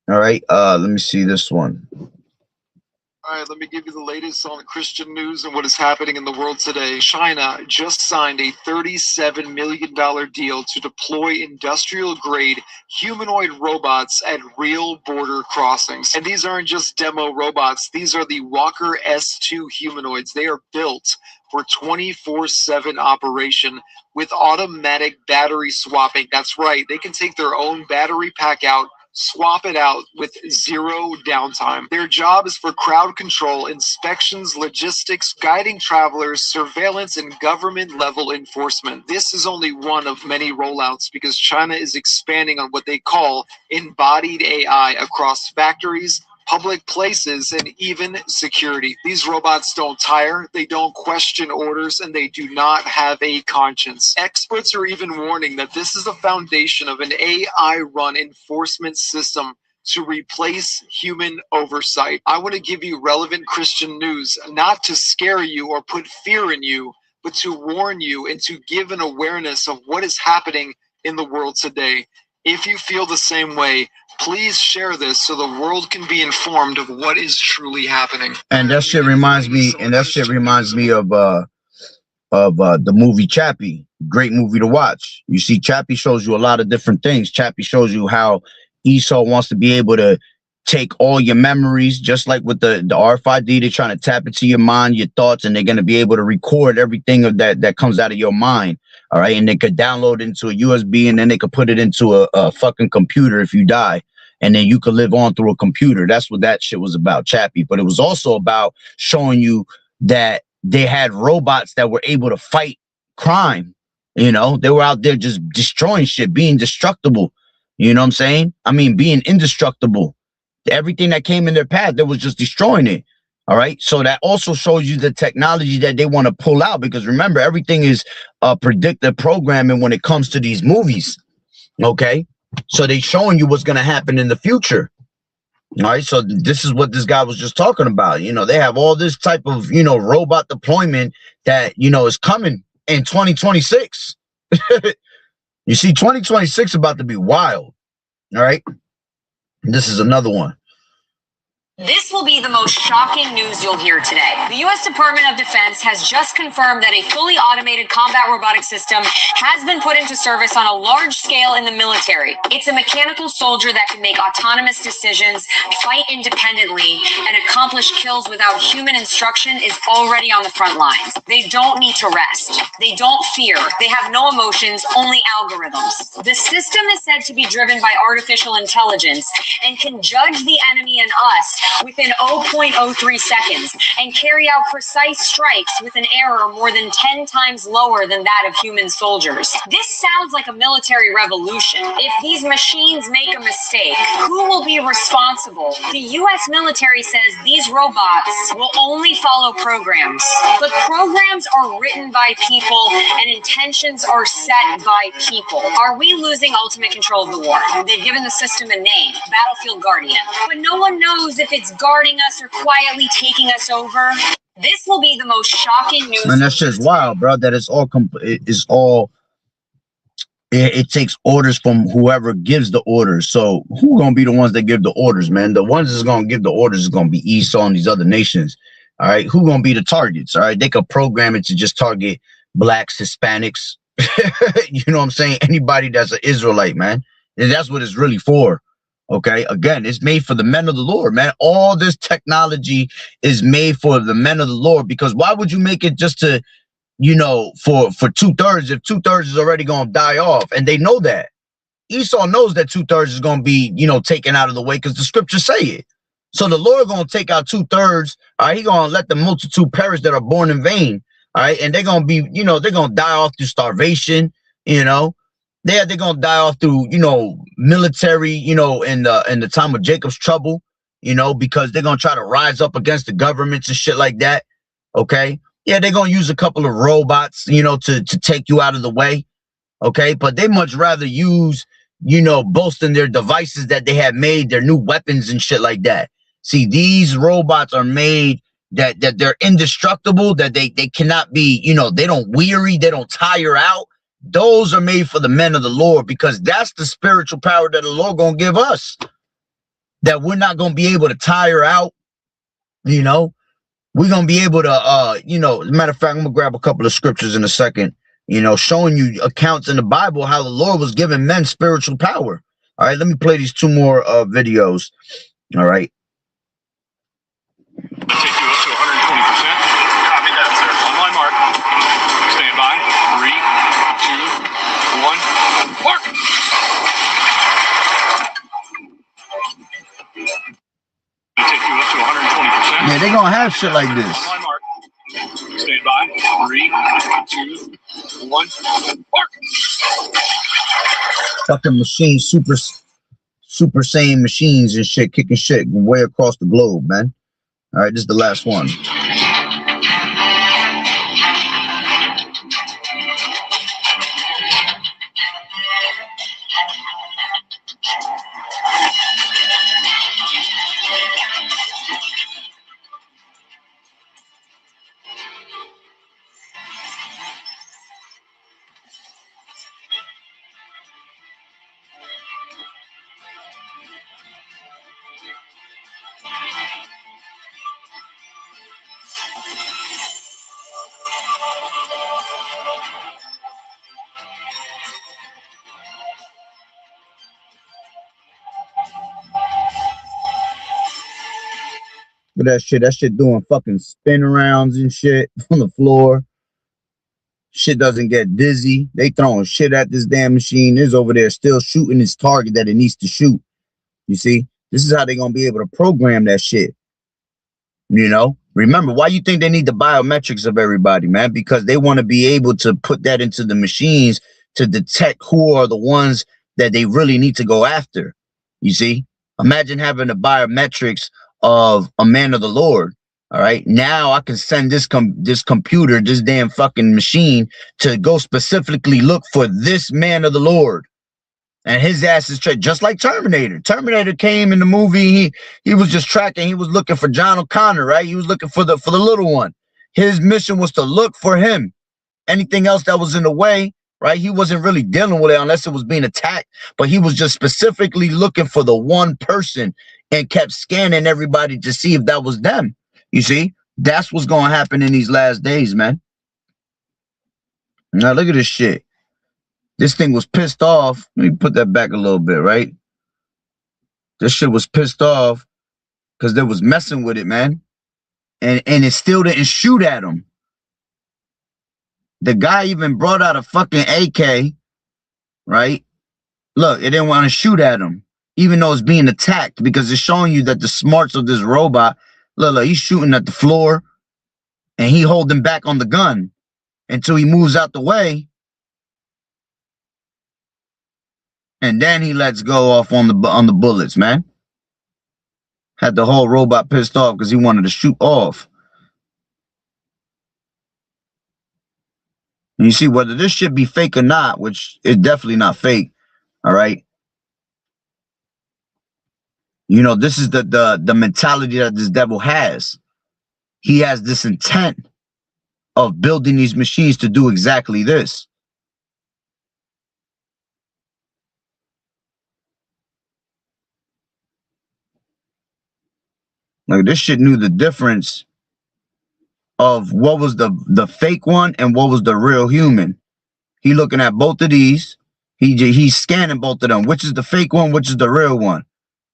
All right, let me see this one. All right, let me give you the latest on Christian news and what is happening in the world today. China just signed a $37 million deal to deploy industrial-grade humanoid robots at real border crossings. And these aren't just demo robots. These are the Walker S2 humanoids. They are built for 24/7 operation with automatic battery swapping. That's right. They can take their own battery pack out, swap it out with zero downtime. Their job is for crowd control, inspections, logistics, guiding travelers, surveillance, and government-level enforcement. This is only one of many rollouts because China is expanding on what they call embodied AI across factories, public places, and even security. These robots don't tire, they don't question orders, and they do not have a conscience. Experts are even warning that this is the foundation of an AI-run enforcement system to replace human oversight. I want to give you relevant Christian news, not to scare you or put fear in you, but to warn you and to give an awareness of what is happening in the world today. If you feel the same way, please share this so the world can be informed of what is truly happening. And that shit reminds me, of the movie Chappie. Great movie to watch. You see, Chappie shows you a lot of different things. Chappie shows you how Esau wants to be able to take all your memories, just like with the RFID. They're trying to tap into your mind, your thoughts, and they're going to be able to record everything of that comes out of your mind. All right, and they could download it into a USB, and then they could put it into a fucking computer if you die, and then you could live on through a computer. That's what that shit was about, Chappie. But it was also about showing you that they had robots that were able to fight crime. You know, they were out there just destroying shit, being destructible. You know what I'm saying? I mean, being indestructible. Everything that came in their path, they was just destroying it. All right. So that also shows you the technology that they want to pull out, because remember, everything is predictive programming when it comes to these movies. Okay. So they showing you what's going to happen in the future. All right. So this is what this guy was just talking about. You know, they have all this type of, you know, robot deployment that, you know, is coming in 2026. You see, 2026 about to be wild. All right. This is another one. This will be the most shocking news you'll hear today. The U.S. Department of Defense has just confirmed that a fully automated combat robotic system has been put into service on a large scale in the military. It's a mechanical soldier that can make autonomous decisions, fight independently, and accomplish kills without human instruction is already on the front lines. They don't need to rest. They don't fear. They have no emotions, only algorithms. The system is said to be driven by artificial intelligence and can judge the enemy and us within 0.03 seconds and carry out precise strikes with an error more than 10 times lower than that of human soldiers. This sounds like a military revolution. If these machines make a mistake, who will be responsible? The U.S. military says these robots will only follow programs, but programs are written by people and intentions are set by people. Are we losing ultimate control of the war? They've given the system a name, Battlefield Guardian, but no one knows if it's guarding us or quietly taking us over. This will be the most shocking news. And that's just wild, bro. That it's all it takes orders from whoever gives the orders. So who gonna be the ones that give the orders, man? The ones that's gonna give the orders is gonna be Esau and these other nations. All right, who gonna be the targets? All right, they could program it to just target blacks, Hispanics. You know what I'm saying? Anybody that's an Israelite, man. And that's what it's really for. Okay, again, it's made for the men of the Lord, man. All this technology is made for the men of the Lord, because why would you make it just to, you know, for 2/3 if 2/3 is already going to die off? And they know that. Esau knows that 2/3 is going to be, you know, taken out of the way because the scriptures say it. So the Lord going to take out 2/3. All right, He going to let the multitude perish that are born in vain. All right, and they're going to be, you know, they're going to die off through starvation, you know. They're gonna die off through, you know, military, you know, in the time of Jacob's trouble, you know, because they're gonna try to rise up against the governments and shit like that. Okay, yeah, they're gonna use a couple of robots, you know, to take you out of the way. Okay, but they much rather use, you know, boasting their devices that they have made, their new weapons and shit like that. See, these robots are made that they're indestructible, that they cannot be, you know, they don't weary, they don't tire out. Those are made for the men of the Lord, because that's the spiritual power that the Lord gonna give us, that we're not gonna be able to tire out. You know, we're gonna be able to you know, as a matter of fact, I'm gonna grab a couple of scriptures in a second, you know, showing you accounts in the Bible how the Lord was giving men spiritual power. All right, let me play these two more videos. All right. Take you up to 120%. Copy that, sir. On my mark. Stand by. 3, 2, 1. Mark! Take you up to 120%. Yeah, they're gonna have shit like this. On my mark. Stand by. 3, 2, 1. Mark! Fucking machines, super saiyan machines and shit, kicking shit way across the globe, man. All right, this is the last one. But that shit doing fucking spin arounds and shit on the floor. Shit doesn't get dizzy. They throwing shit at this damn machine. It's over there still shooting its target that it needs to shoot. You see, this is how they're gonna be able to program that shit. You know, remember, why you think they need the biometrics of everybody, man? Because they want to be able to put that into the machines to detect who are the ones that they really need to go after. You see, imagine having the biometrics of a man of the Lord. All right. Now I can send this computer, this damn fucking machine, to go specifically look for this man of the Lord. And his ass is just like Terminator. Terminator came in the movie. He was just tracking. He was looking for John O'Connor, right? He was looking for the little one. His mission was to look for him. Anything else that was in the way, right? He wasn't really dealing with it unless it was being attacked. But he was just specifically looking for the one person and kept scanning everybody to see if that was them. You see, that's what's going to happen in these last days, man. Now look at this shit. This thing was pissed off. Let me put that back a little bit, right? This shit was pissed off because they was messing with it, man. And it still didn't shoot at him. The guy even brought out a fucking AK, right? Look, it didn't want to shoot at him, even though it's being attacked, because it's showing you that the smarts of this robot, look, he's shooting at the floor and he holding back on the gun until he moves out the way. And then he lets go off on the bullets, man. Had the whole robot pissed off because he wanted to shoot off. And you see, whether this shit be fake or not, which is definitely not fake, all right? You know, this is the mentality that this devil has. He has this intent of building these machines to do exactly this. Like, this shit knew the difference of what was the fake one and what was the real human. He looking at both of these. He's scanning both of them. Which is the fake one? Which is the real one?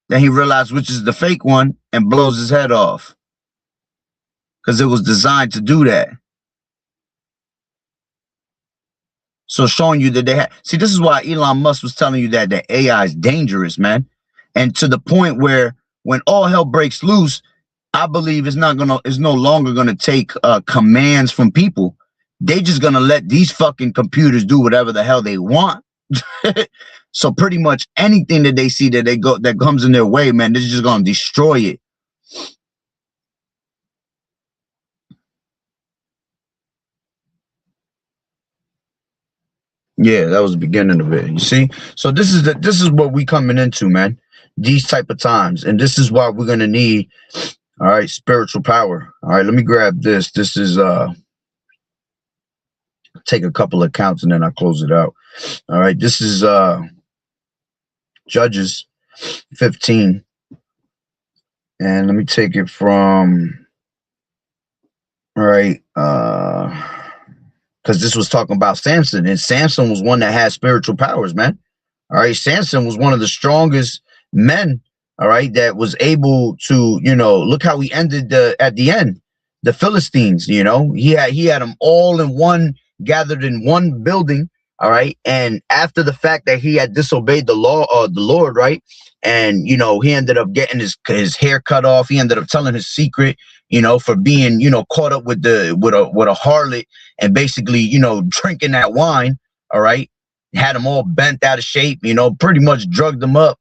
Then he realized which is the fake one and blows his head off. Because it was designed to do that. So showing you that they had... See, this is why Elon Musk was telling you that the AI is dangerous, man. And to the point where when all hell breaks loose, I believe it's no longer gonna take commands from people. They just gonna let these fucking computers do whatever the hell they want. So pretty much anything that they see that comes in their way, man, they're just gonna destroy it. Yeah, that was the beginning of it. You see? So this is what we coming into, man. These type of times, and this is why we're gonna need, all right, spiritual power. All right, let me grab this. This is take a couple of counts and then I'll close it out. All right, this is Judges 15, and let me take it from, all right, because this was talking about Samson, and Samson was one that had spiritual powers, man. All right, Samson was one of the strongest men, all right, that was able to, you know, look how he ended at the end, the Philistines. You know, he had them all in one, gathered in one building, all right. And after the fact that he had disobeyed the law of the Lord, right, and you know, he ended up getting his hair cut off. He ended up telling his secret, you know, for being, you know, caught up with a harlot and basically, you know, drinking that wine, all right. Had him all bent out of shape, you know, pretty much drugged him up.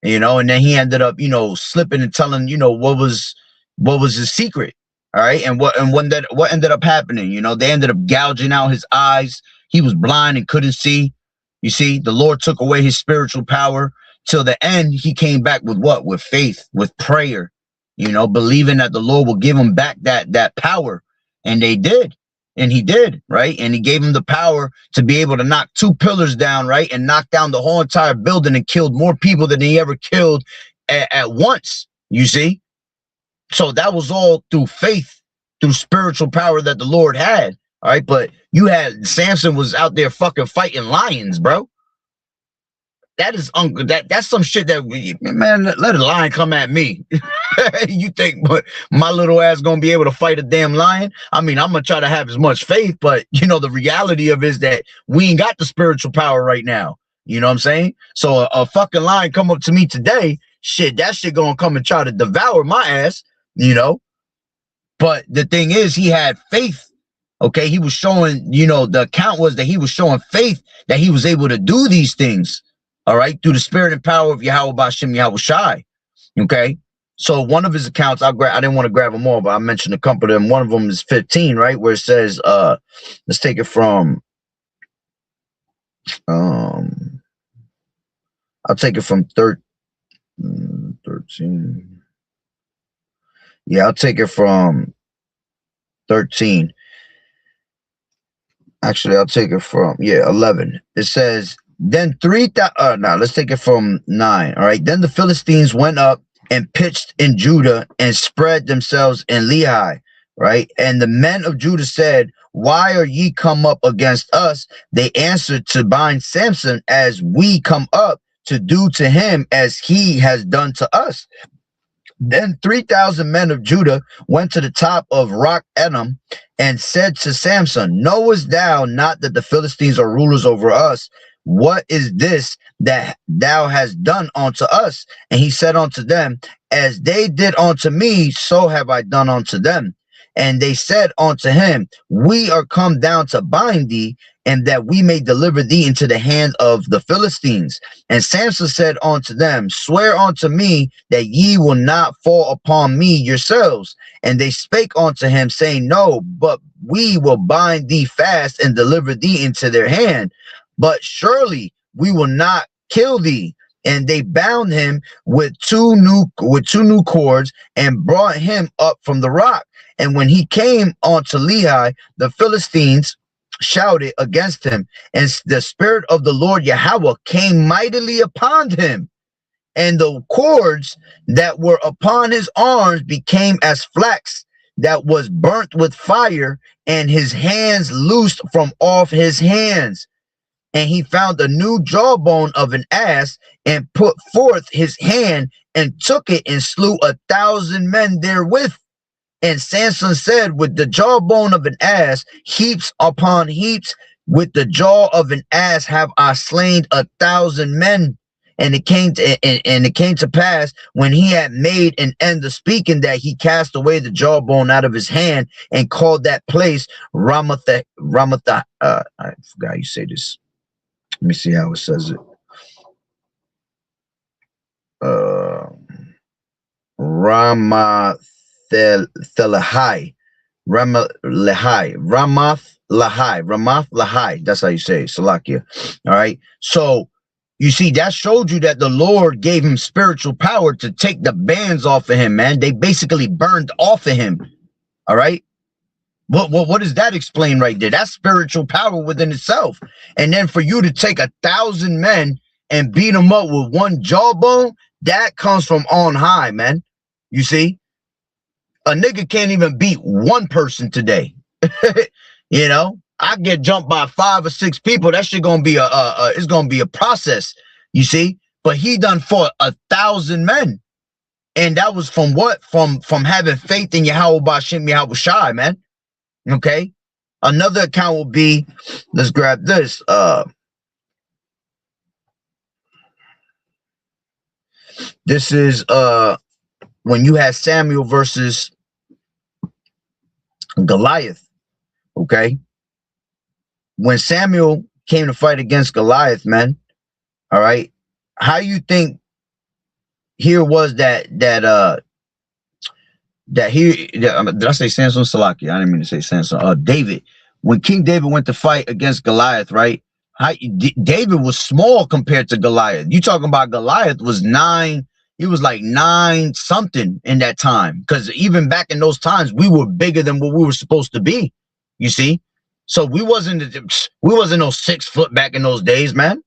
You know, and then he ended up, you know, slipping and telling, you know, what was his secret. All right. And what ended up happening, you know, they ended up gouging out his eyes. He was blind and couldn't see. You see, the Lord took away his spiritual power. Till the end, he came back with what? With faith, with prayer, you know, believing that the Lord will give him back that power. And they did. And he did, right? And he gave him the power to be able to knock 2 pillars down, right? And knock down the whole entire building and killed more people than he ever killed at once, you see? So that was all through faith, through spiritual power that the Lord had, all right? But you had, Samson was out there fucking fighting lions, bro. That is that's some shit that man, let a lion come at me. You think my little ass gonna be able to fight a damn lion? I mean, I'm gonna try to have as much faith, but you know, the reality of it is that we ain't got the spiritual power right now. You know what I'm saying? So a fucking lion come up to me today, shit, that shit gonna come and try to devour my ass, you know? But the thing is, he had faith. Okay, he was showing, you know, the account was that he was showing faith that he was able to do these things. All right, through the spirit and power of Yahweh Bashem Yahweh Shai. Okay, So one of his accounts, I didn't want to grab them all, but I mentioned a couple of them. One of them is 15, right? Where it says, let's take it from, I'll take it from 13. Yeah, I'll take it from 13. Actually, I'll take it from, 11. It says, then 3,000, no, let's take it from 9. All right. Then the Philistines went up and pitched in Judah and spread themselves in Lehi. Right. And the men of Judah said, why are ye come up against us? They answered, to bind Samson, as we come up to do to him as he has done to us. Then 3,000 men of Judah went to the top of Rock Edom and said to Samson, knowest thou not that the Philistines are rulers over us? What is this that thou hast done unto us? And he said unto them, as they did unto me, so have I done unto them. And they said unto him, we are come down to bind thee, and that we may deliver thee into the hand of the Philistines. And Samson said unto them, swear unto me that ye will not fall upon me yourselves. And they spake unto him, saying, no, but we will bind thee fast and deliver thee into their hand. But surely we will not kill thee. And they bound him with two new cords and brought him up from the rock. And when he came onto Lehi, the Philistines shouted against him, and the spirit of the Lord Yahweh came mightily upon him, and the cords that were upon his arms became as flax that was burnt with fire, and his hands loosed from off his hands. And he found a new jawbone of an ass, and put forth his hand and took it and slew 1,000 men therewith. And Samson said, with the jawbone of an ass, heaps upon heaps, with the jaw of an ass have I slain 1,000 men. And it came to pass, when he had made an end of speaking, that he cast away the jawbone out of his hand and called that place Ramath. I forgot how you say this. Let me see how it says it. Ramath Lehi. Ramath Lehi. That's how you say it, Salakia. All right. So you see, that showed you that the Lord gave him spiritual power to take the bands off of him, man. They basically burned off of him. All right. What does that explain right there? That's spiritual power within itself. And then for you to take 1,000 men and beat them up with one jawbone, that comes from on high, man. You see? A nigga can't even beat one person today. You know, I get jumped by 5 or 6 people. That shit gonna be it's gonna be a process. You see, but he done fought 1,000 men, and that was from what? From having faith in Yahweh B'Shem Yahweh Shai, man. Okay. Another account will be, let's grab this. This is when you had Samuel versus Goliath. Okay. When Samuel came to fight against Goliath, man. All right. How you think here was that did I say Samson? Salaki? I didn't mean to say Samson. David. When King David went to fight against Goliath, right? David was small compared to Goliath. You talking about Goliath was 9. He was like 9 something in that time. Because even back in those times, we were bigger than what we were supposed to be. You see? So we wasn't no 6 foot back in those days, man.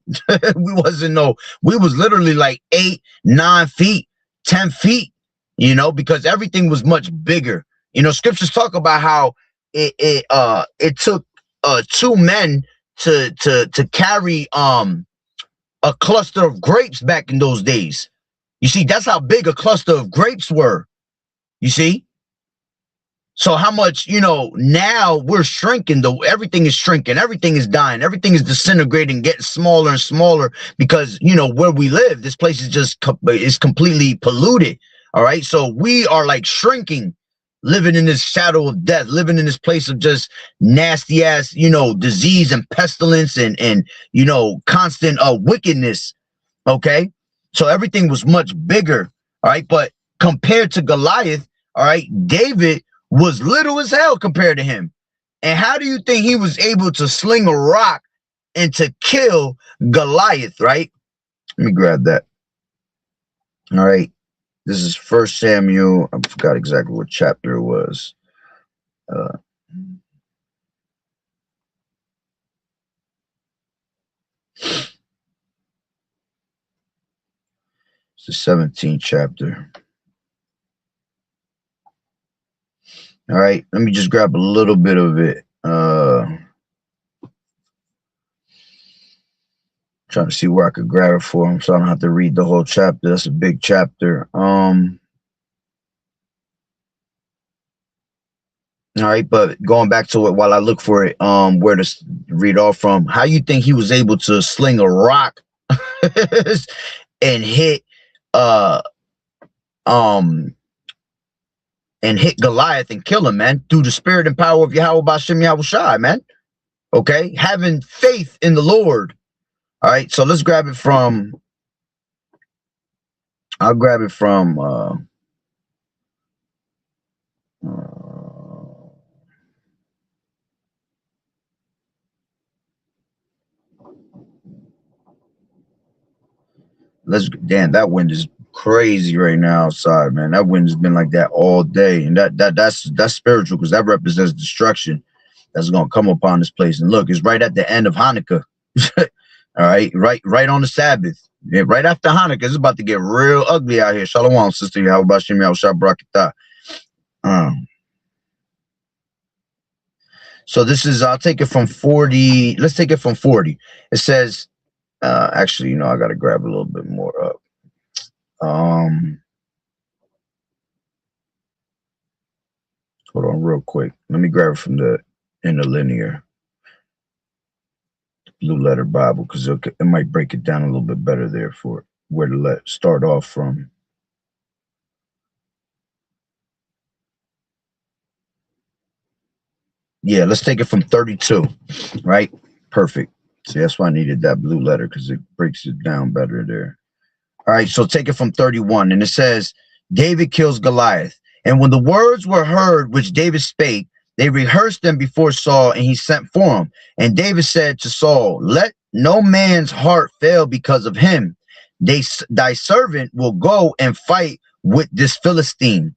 we was literally like 8, 9 feet, 10 feet, you know, because everything was much bigger. You know, scriptures talk about how it took 2 men to carry a cluster of grapes back in those days. You see, that's how big a cluster of grapes were. You see? So how much, you know, now we're shrinking, though. Everything is shrinking. Everything is dying. Everything is disintegrating, getting smaller and smaller because, you know, where we live, this place is just is completely polluted. All right. So we are like shrinking, living in this shadow of death, living in this place of just nasty ass, you know, disease and pestilence and you know, constant wickedness. OK, so everything was much bigger. All right. But compared to Goliath, all right, David was little as hell compared to him. And how do you think he was able to sling a rock and to kill Goliath, right? Let me grab that. All right. This is 1 Samuel. I forgot exactly what chapter it was. It's the 17th chapter. All right, let me just grab a little bit of it. Trying to see where I could grab it for him, so I don't have to read the whole chapter. That's a big chapter. All right, but going back to it while I look for it, where to read off from. How you think he was able to sling a rock and hit Goliath and kill him, man, through the spirit and power of Yahweh B'Shem Yahushai, man. Okay, having faith in the Lord. All right, so let's grab it from. I'll grab it from. Damn, that wind is crazy right now outside, man. That wind has been like that all day, and that's spiritual, because that represents destruction that's gonna come upon this place. And look, it's right at the end of Hanukkah. All right, right on the Sabbath. Yeah, right after Hanukkah, it's about to get real ugly out here. Shalom, sister. How about Shem Yahushua Barakatah? So this is, I'll take it from 40. Let's take it from 40. It says, actually, you know, I got to grab a little bit more up. Hold on real quick. Let me grab it from the interlinear Blue Letter Bible, because it might break it down a little bit better there for where to start off from. Yeah, let's take it from 32, right? Perfect. See, that's why I needed that blue letter, because it breaks it down better there. All right, so take it from 31, and it says, David kills Goliath. And when the words were heard which David spake, they rehearsed them before Saul, and he sent for him. And David said to Saul, let no man's heart fail because of him. Thy servant will go and fight with this Philistine.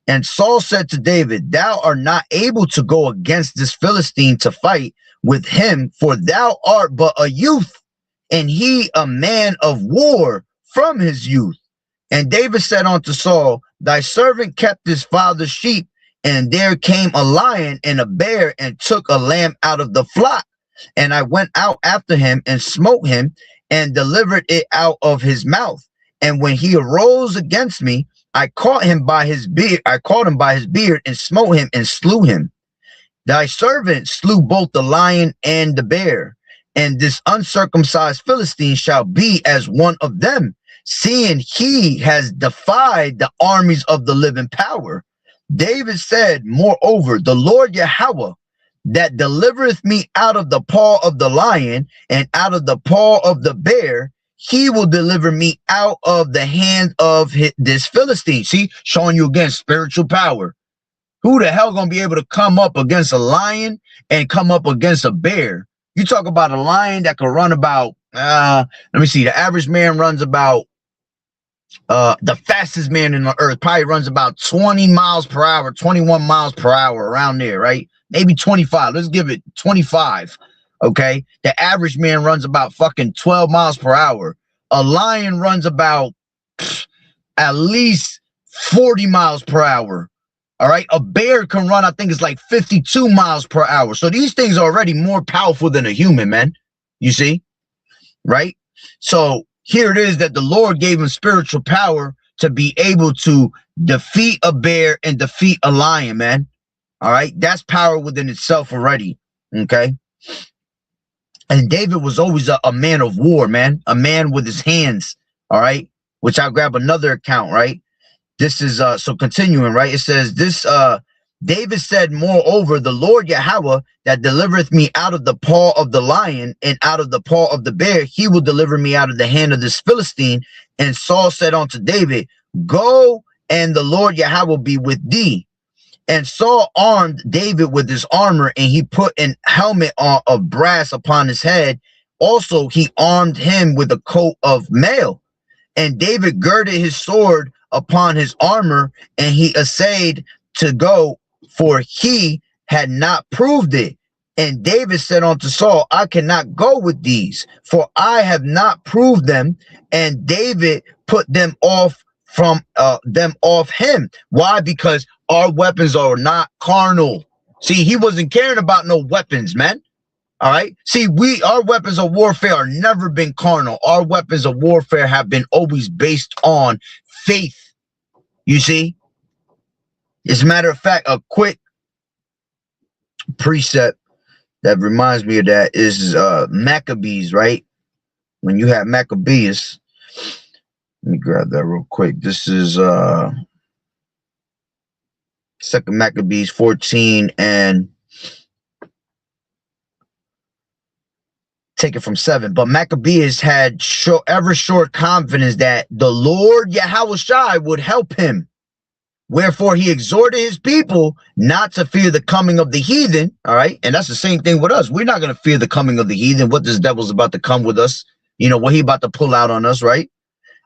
And Saul said to David, thou art not able to go against this Philistine to fight with him, for thou art but a youth, and he a man of war from his youth. And David said unto Saul, thy servant kept his father's sheep, and there came a lion and a bear and took a lamb out of the flock. And I went out after him and smote him and delivered it out of his mouth. And when he arose against me, I caught him by his beard. I caught him by his beard and smote him and slew him. Thy servant slew both the lion and the bear, and this uncircumcised Philistine shall be as one of them, seeing he has defied the armies of the living power. David said, moreover, the Lord Yahweh, that delivereth me out of the paw of the lion and out of the paw of the bear, he will deliver me out of the hand of this Philistine. See, showing you again spiritual power. Who the hell gonna be able to come up against a lion and come up against a bear? You talk about a lion that can run about, let me see, the average man runs about, the fastest man in the earth probably runs about 20 miles per hour, 21 miles per hour, around there, right? Maybe 25. Let's give it 25. Okay. The average man runs about fucking 12 miles per hour. A lion runs about at least 40 miles per hour. All right. A bear can run, I think it's like 52 miles per hour. So these things are already more powerful than a human, man. You see? Right? So here it is that the Lord gave him spiritual power to be able to defeat a bear and defeat a lion, man. All right. That's power within itself already. Okay. And David was always a man of war, man. A man with his hands. All right. Which I'll grab another account, right? This is, so continuing, right? It says this, David said, moreover, the Lord Yahweh that delivereth me out of the paw of the lion and out of the paw of the bear, he will deliver me out of the hand of this Philistine. And Saul said unto David, go and the Lord Yahweh be with thee. And Saul armed David with his armor, and he put an helmet of brass upon his head. Also, he armed him with a coat of mail. And David girded his sword upon his armor, and he essayed to go, for he had not proved it. And David said unto Saul, I cannot go with these, for I have not proved them. And David put them off from him. Why? Because our weapons are not carnal. See, he wasn't caring about no weapons, man. All right. See, our weapons of warfare are never been carnal. Our weapons of warfare have been always based on faith. You see, as a matter of fact, a quick precept that reminds me of that is Maccabees, right? When you have Maccabees, let me grab that real quick. This is 2 Maccabees 14 and take it from 7. But Maccabees had ever short confidence that the Lord Yahushai would help him. Wherefore he exhorted his people not to fear the coming of the heathen. All right. And that's the same thing with us. We're not going to fear the coming of the heathen. What this devil's about to come with us. You know, what he about to pull out on us, right?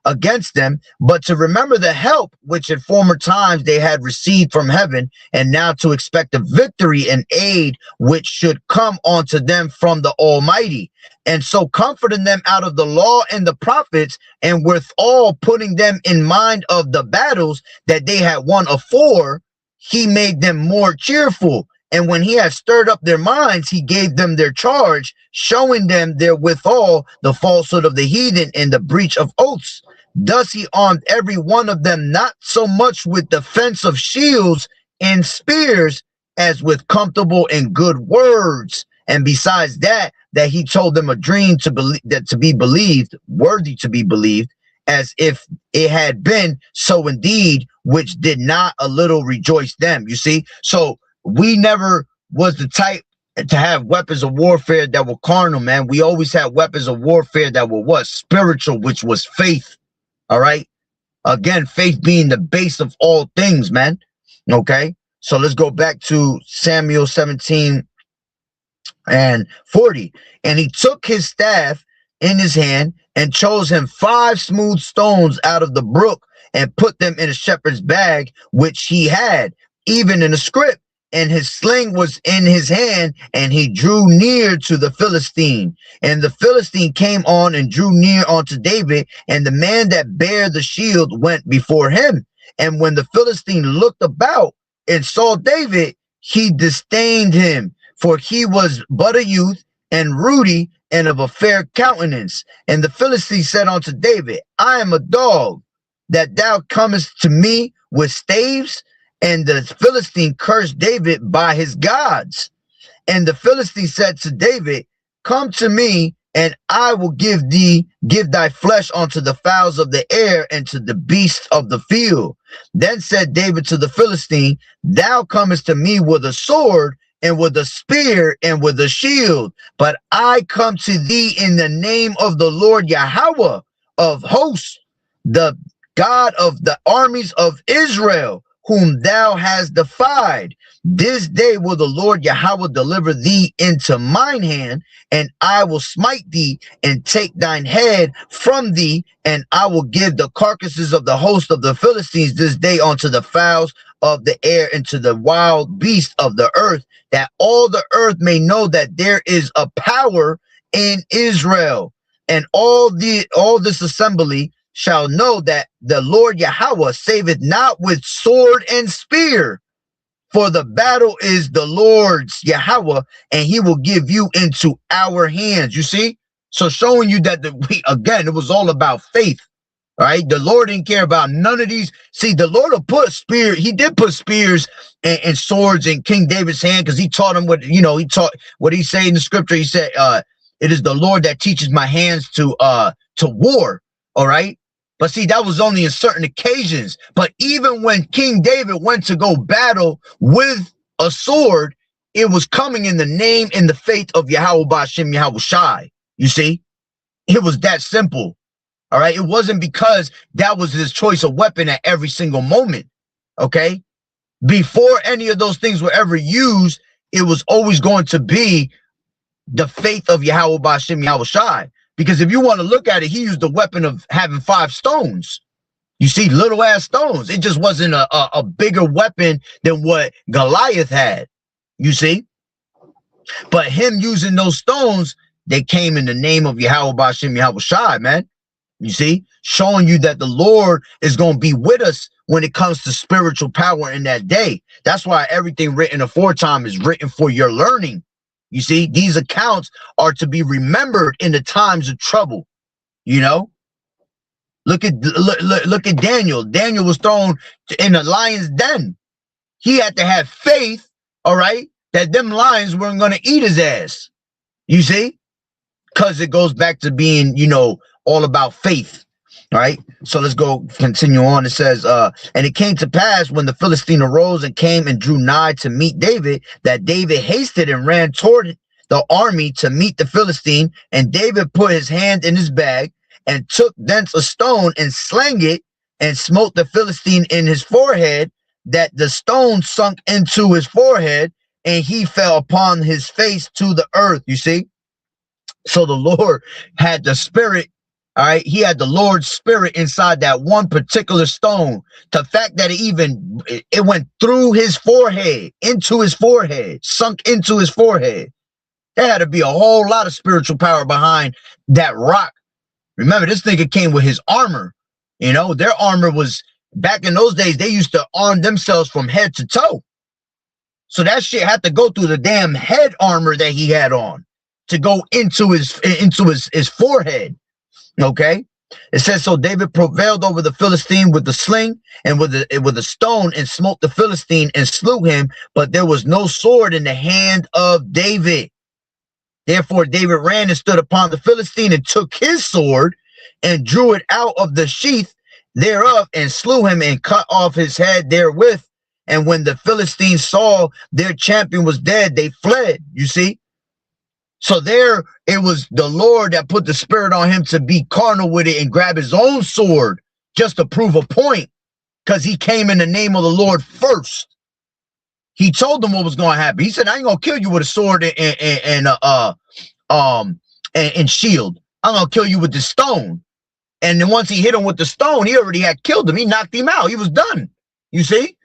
Against them, but to remember the help which in former times they had received from heaven, and now to expect the victory and aid which should come unto them from the Almighty. And so comforting them out of the law and the prophets, and withal putting them in mind of the battles that they had won afore, he made them more cheerful. And when he had stirred up their minds, he gave them their charge, showing them therewithal the falsehood of the heathen and the breach of oaths. Thus he armed every one of them, not so much with defense of shields and spears, as with comfortable and good words. And besides that he told them a dream to be believed, worthy to be believed, as if it had been so indeed, which did not a little rejoice them. You see, so we never was the type to have weapons of warfare that were carnal, man. We always had weapons of warfare that were what? Spiritual, which was faith. All right. Again, faith being the base of all things, man. Okay. So let's go back to Samuel 17 and 40. And he took his staff in his hand and chose him 5 smooth stones out of the brook and put them in a shepherd's bag, which he had, even in a scrip. And his sling was in his hand, and he drew near to the Philistine. And the Philistine came on and drew near unto David, and the man that bare the shield went before him. And when the Philistine looked about and saw David, he disdained him, for he was but a youth and ruddy and of a fair countenance. And the Philistine said unto David, I am a dog, that thou comest to me with staves? And the Philistine cursed David by his gods. And the Philistine said to David, come to me, and I will give thy flesh unto the fowls of the air and to the beasts of the field. Then said David to the Philistine, thou comest to me with a sword and with a spear and with a shield, but I come to thee in the name of the Lord Yahweh of hosts, the God of the armies of Israel, whom thou hast defied. This day will the Lord Yahweh deliver thee into mine hand, and I will smite thee and take thine head from thee, and I will give the carcasses of the host of the Philistines this day unto the fowls of the air and to the wild beasts of the earth, that all the earth may know that there is a power in Israel. And all this assembly shall know that the Lord Yahweh saveth not with sword and spear, for the battle is the Lord's Yahweh, and he will give you into our hands. You see? So showing you that again, it was all about faith. All right. The Lord didn't care about none of these. See, the Lord will put spear. He did put spears and swords in King David's hand, because he taught him what, he taught what he said in the scripture. He said, it is the Lord that teaches my hands to war. All right. But see, that was only in certain occasions. But even when King David went to go battle with a sword, it was coming in the name and the faith of Yahweh Ba'ashem Yahushai. You see, it was that simple. All right. It wasn't because that was his choice of weapon at every single moment. Okay. Before any of those things were ever used, it was always going to be the faith of Yahweh Ba'ashem Yahweh Shai. Because if you want to look at it, he used the weapon of having 5 stones. You see, little ass stones. It just wasn't a bigger weapon than what Goliath had. You see? But him using those stones, they came in the name of Yahweh Ba'ashem Yahweh Shai, man. You see? Showing you that the Lord is going to be with us when it comes to spiritual power in that day. That's why everything written aforetime is written for your learning. You see, these accounts are to be remembered in the times of trouble. You know, look at Daniel. Daniel was thrown in a lion's den. He had to have faith, all right, that them lions weren't going to eat his ass. You see, because it goes back to being, you know, all about faith. All right, so let's go continue on. It says, and it came to pass when the Philistine arose and came and drew nigh to meet David, that David hasted and ran toward the army to meet the Philistine. And David put his hand in his bag and took thence a stone and slang it and smote the Philistine in his forehead, that the stone sunk into his forehead, and he fell upon his face to the earth. You see, so the Lord had the spirit. All right, he had the Lord's spirit inside that one particular stone. The fact that it went through his forehead, into his forehead, sunk into his forehead. There had to be a whole lot of spiritual power behind that rock. Remember, this nigga came with his armor. You know, their armor was, back in those days, they used to arm themselves from head to toe. So that shit had to go through the damn head armor that he had on to go into his forehead. Okay, it says, so David prevailed over the Philistine with the sling and with a stone, and smote the Philistine and slew him, but there was no sword in the hand of David. Therefore David ran and stood upon the Philistine and took his sword and drew it out of the sheath thereof and slew him and cut off his head therewith. And when the Philistines saw their champion was dead, they fled. You see? So there it was the Lord that put the spirit on him to be carnal with it and grab his own sword just to prove a point, because he came in the name of the Lord first. He told them what was going to happen. He said, I ain't going to kill you with a sword and shield. I'm going to kill you with the stone. And then once he hit him with the stone, he already had killed him. He knocked him out. He was done. You see?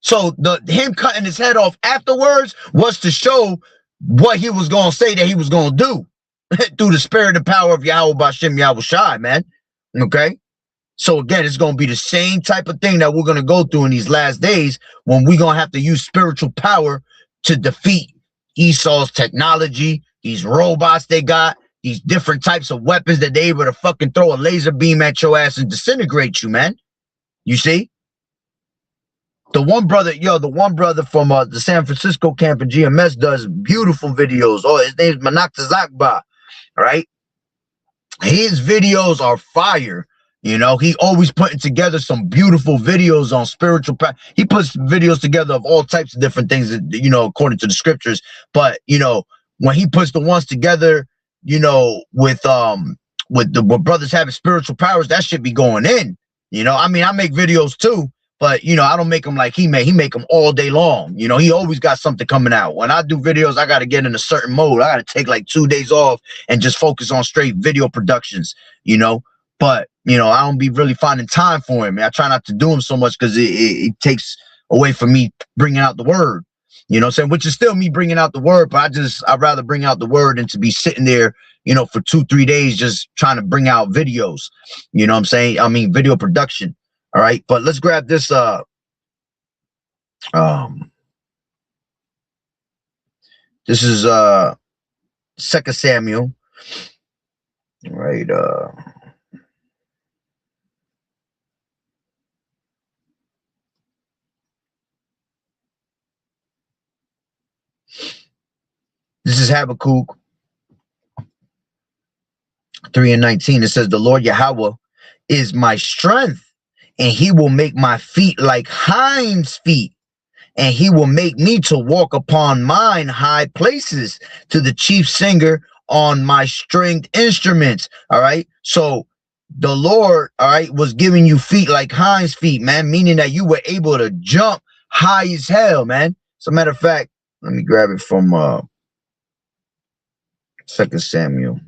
So him cutting his head off afterwards was to show what he was going to say that he was going to do through the spirit and power of Yahweh Ba'ashem Yahweh Shai, man. Okay? So again, it's going to be the same type of thing that we're going to go through in these last days, when we're going to have to use spiritual power to defeat Esau's technology, these robots they got, these different types of weapons that they able to fucking throw a laser beam at your ass and disintegrate you, man. You see? The one brother from the San Francisco camp in GMS does beautiful videos. Oh, his name's Manak Tazakba, right? His videos are fire. You know, he always putting together some beautiful videos on spiritual power. He puts videos together of all types of different things, you know, according to the scriptures. But, you know, when he puts the ones together, you know, with brothers having spiritual powers, that should be going in. You know, I mean, I make videos too, but, you know, I don't make them like he make. He make them all day long. You know, he always got something coming out. When I do videos, I got to get in a certain mode. I got to take like 2 days off and just focus on straight video productions, you know. But, you know, I don't be really finding time for him. I try not to do him so much because it takes away from me bringing out the word. You know what I'm saying? Which is still me bringing out the word, but I'd rather bring out the word than to be sitting there, you know, for 2-3 days just trying to bring out videos. You know what I'm saying? I mean, video production. All right, but let's grab this. This is 2 Samuel. All right. This is Habakkuk 3:19. It says, the Lord Yahweh is my strength, and he will make my feet like hinds' feet, and he will make me to walk upon mine high places, to the chief singer on my stringed instruments. All right. So the Lord, all right, was giving you feet like hinds feet, man, meaning that you were able to jump high as hell, man. As a matter of fact, let me grab it from 2 Samuel.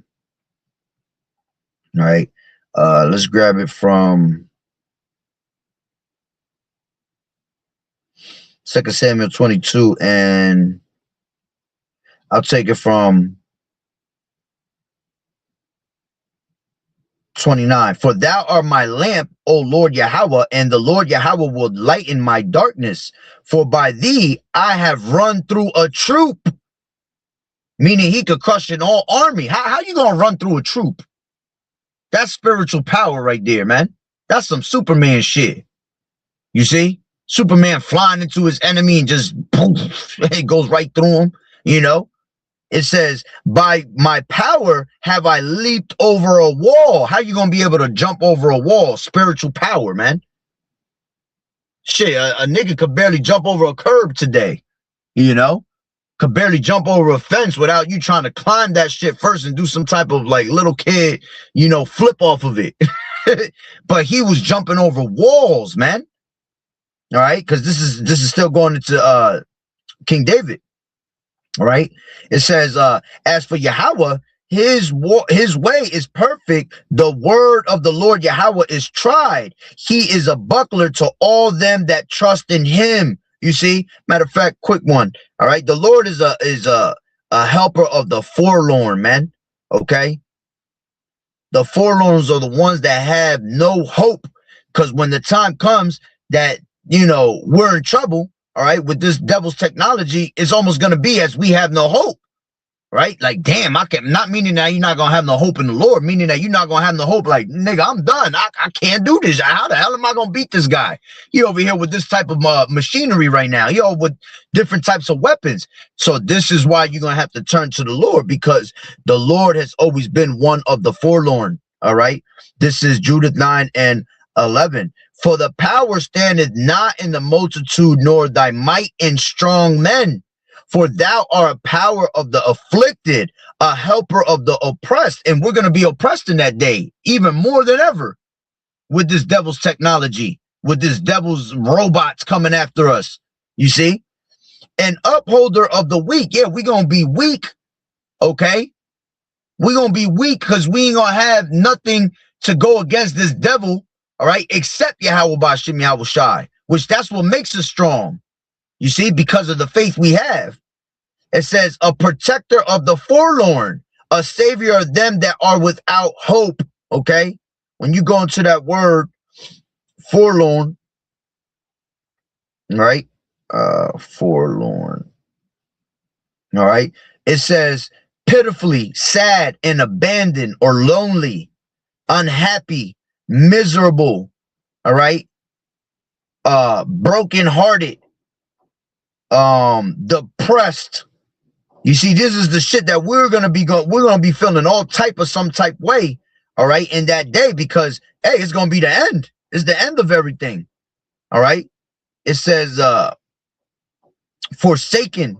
All right. Let's grab it from 2 Samuel 22, and I'll take it from 29. For thou art my lamp, O Lord Yahweh, and the Lord Yahweh will lighten my darkness. For by thee I have run through a troop. Meaning he could crush an all army. How you gonna run through a troop? That's spiritual power right there, man. That's some Superman shit. You see? Superman flying into his enemy and just poof, it goes right through him, you know? It says, by my power have I leaped over a wall. How you gonna be able to jump over a wall? Spiritual power, man. Shit, a nigga could barely jump over a curb today, you know? Could barely jump over a fence without you trying to climb that shit first and do some type of like little kid, you know, flip off of it. But he was jumping over walls, man. All right, because this is still going into King David. All right, it says, as for Yahweh, his way is perfect. The word of the Lord Yahweh is tried. He is a buckler to all them that trust in him. You see, matter of fact, quick one. All right, the Lord is a helper of the forlorn, man. Okay, the forlorns are the ones that have no hope, because when the time comes that, you know, we're in trouble, all right, with this devil's technology, it's almost going to be as we have no hope, right? Like, damn, I can't, not meaning that you're not going to have no hope in the Lord, meaning that you're not going to have no hope. Like, nigga, I'm done. I can't do this. How the hell am I going to beat this guy? He over here with this type of machinery right now. He over with different types of weapons. So this is why you're going to have to turn to the Lord, because the Lord has always been one of the forlorn, all right? This is Judith 9:11. For the power standeth not in the multitude, nor thy might in strong men. For thou art a power of the afflicted, a helper of the oppressed. And we're going to be oppressed in that day, even more than ever, with this devil's technology, with this devil's robots coming after us. You see? An upholder of the weak. Yeah, we're going to be weak, okay? We're going to be weak because we ain't going to have nothing to go against this devil, all right, except Yahweh Bashim Yahweh Shai, which that's what makes us strong. You see, because of the faith we have. It says, a protector of the forlorn, a savior of them that are without hope. Okay, when you go into that word forlorn, right? Forlorn. All right, it says pitifully, sad, and abandoned, or lonely, unhappy, miserable, all right, broken-hearted, depressed. You see, this is the shit that we're gonna be feeling all type of some type way, all right, in that day, because hey, it's gonna be the end. It's the end of everything. All right. It says forsaken.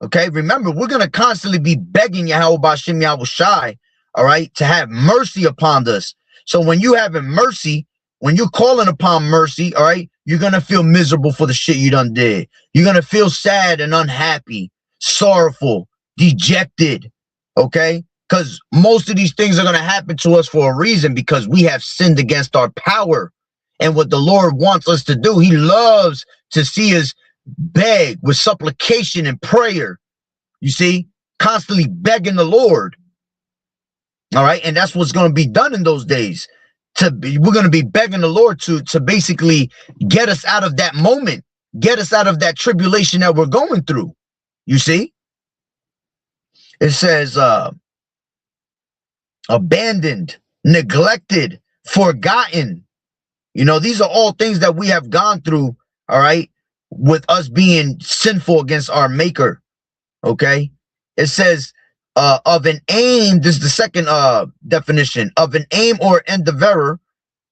Okay, remember, we're gonna constantly be begging Yahweh Bashim Yahweh Shai, all right, to have mercy upon us. So when you having mercy, when you're calling upon mercy, all right, you're going to feel miserable for the shit you done did. You're going to feel sad and unhappy, sorrowful, dejected, okay? Because most of these things are going to happen to us for a reason, because we have sinned against our power. And what the Lord wants us to do, he loves to see us beg with supplication and prayer. You see, constantly begging the Lord. All right, and that's what's going to be done in those days. We're going to be begging the Lord to basically get us out of that moment, get us out of that tribulation that we're going through. You see, it says abandoned, neglected, forgotten. You know, these are all things that we have gone through. All right, with us being sinful against our Maker. Okay, it says. Of an aim, this is the second definition, of an aim or endeavor,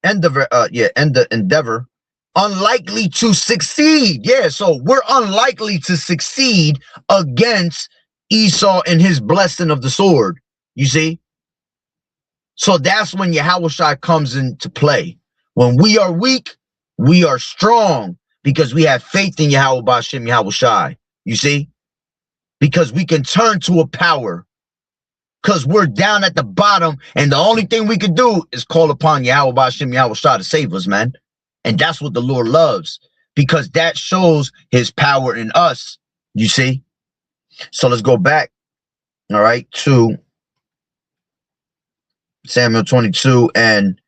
endeavor, unlikely to succeed. Yeah, so we're unlikely to succeed against Esau and his blessing of the sword. You see? So that's when Yahushua comes into play. When we are weak, we are strong because we have faith in Yahweh Bashem Yahushua. You see? Because we can turn to a power. Because we're down at the bottom, and the only thing we can do is call upon Yahweh Bashem Yahushua to save us, man. And that's what the Lord loves, because that shows his power in us. You see? So let's go back, all right, to Samuel 22 and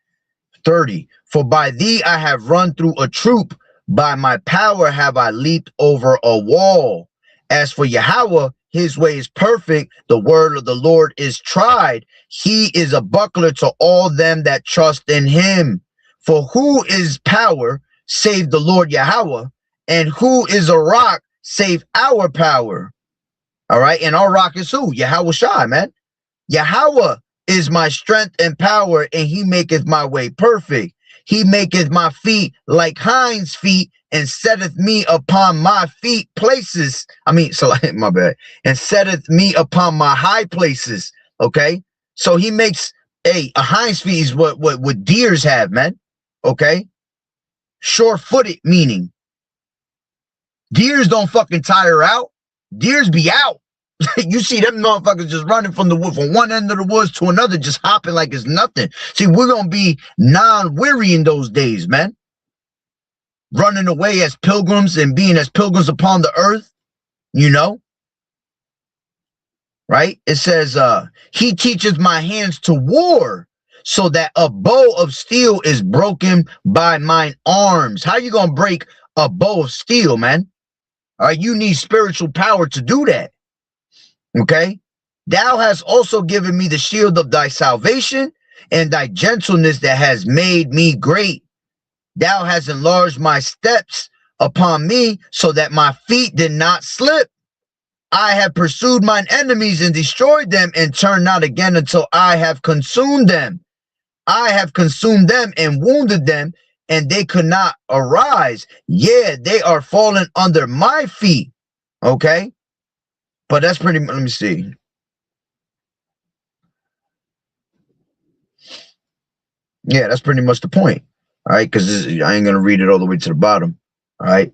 30. For by thee I have run through a troop, by my power have I leaped over a wall. As for Yahweh, his way is perfect, the word of the Lord is tried. He is a buckler to all them that trust in him. For who is power save the Lord Yahweh? And who is a rock save our power? All right, and our rock is who? Yahushua, man. Yahweh is my strength and power, and he maketh my way perfect. He maketh my feet like hinds' feet, and setteth me upon my feet places. My bad. And setteth me upon my high places. Okay, so he makes a hind's feet is what deers have, man. Okay, sure-footed meaning. Deers don't fucking tire out. Deers be out. You see them motherfuckers just running from the wood, from one end of the woods to another, just hopping like it's nothing. See, we're gonna be non-weary in those days, man. Running away as pilgrims and being as pilgrims upon the earth, you know. Right? It says, he teaches my hands to war, so that a bow of steel is broken by mine arms. How you gonna break a bow of steel, man? All right, you need spiritual power to do that. Okay, thou hast also given me the shield of thy salvation, and thy gentleness that has made me great. Thou hast enlarged my steps upon me, so that my feet did not slip. I have pursued mine enemies and destroyed them, and turned not again until I have consumed them. I have consumed them and wounded them, and they could not arise. Yeah, they are fallen under my feet. Okay. But that's pretty much, let me see. Yeah, that's pretty much the point. All right, because I ain't going to read it all the way to the bottom. All right.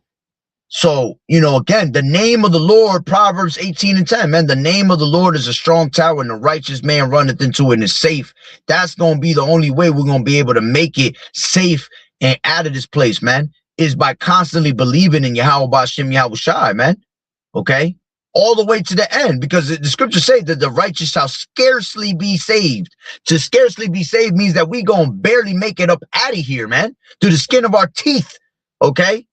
So, you know, again, the name of the Lord, Proverbs 18 and 10, man, the name of the Lord is a strong tower, and the righteous man runneth into it and is safe. That's going to be the only way we're going to be able to make it safe and out of this place, man, is by constantly believing in Yahweh Bashem Yahushua, man. Okay. All the way to the end, because the scriptures say that the righteous shall scarcely be saved. To scarcely be saved means that we gonna barely make it up out of here, man, through the skin of our teeth. Okay.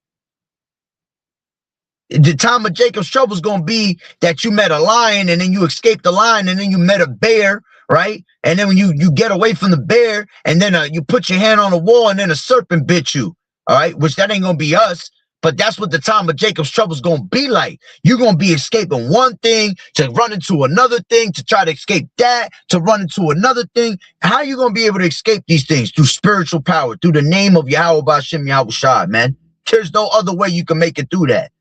The time of Jacob's trouble is gonna be that you met a lion, and then you escaped the lion, and then you met a bear, right? And then when you get away from the bear, and then you put your hand on a wall, and then a serpent bit you. All right, which that ain't gonna be us. But that's what the time of Jacob's trouble is going to be like. You're going to be escaping one thing to run into another thing, to try to escape that, to run into another thing. How are you going to be able to escape these things? Through spiritual power, through the name of Yahweh Bashem Yahushua, man. There's no other way you can make it through that.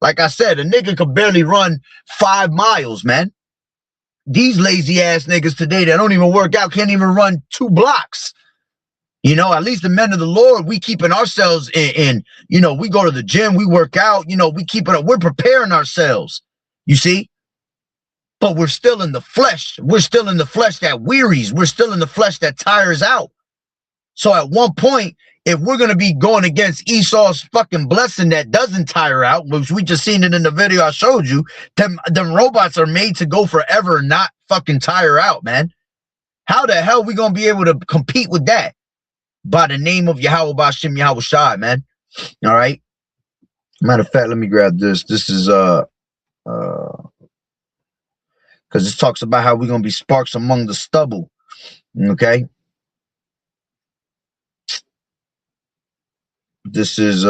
Like I said, a nigga could barely run 5 miles, man. These lazy ass niggas today that don't even work out can't even run 2 blocks. You know, at least the men of the Lord, we keeping ourselves in, you know, we go to the gym, we work out, you know, we keep it up, we're preparing ourselves, you see, but we're still in the flesh. We're still in the flesh that wearies. We're still in the flesh that tires out. So at one point, if we're going to be going against Esau's fucking blessing that doesn't tire out, which we just seen it in the video I showed you, them robots are made to go forever and not fucking tire out, man. How the hell we going to be able to compete with that? By the name of Yahweh Bashem Yahushua, man. All right. Matter of fact, let me grab this. This is because this talks about how we're gonna be sparks among the stubble. Okay. This is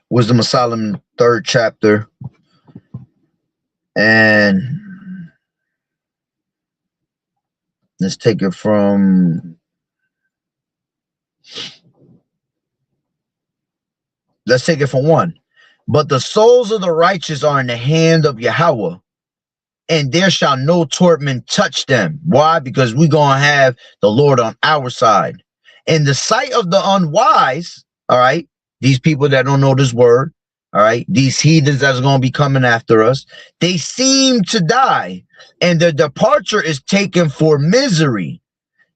Wisdom of Solomon, 3rd chapter. And let's take it from, let's take it from 1. But the souls of the righteous are in the hand of Yahweh, and there shall no torment touch them. Why? Because we're going to have the Lord on our side. In the sight of the unwise, all right, these people that don't know this word, all right, these heathens that's going to be coming after us, they seem to die, and their departure is taken for misery,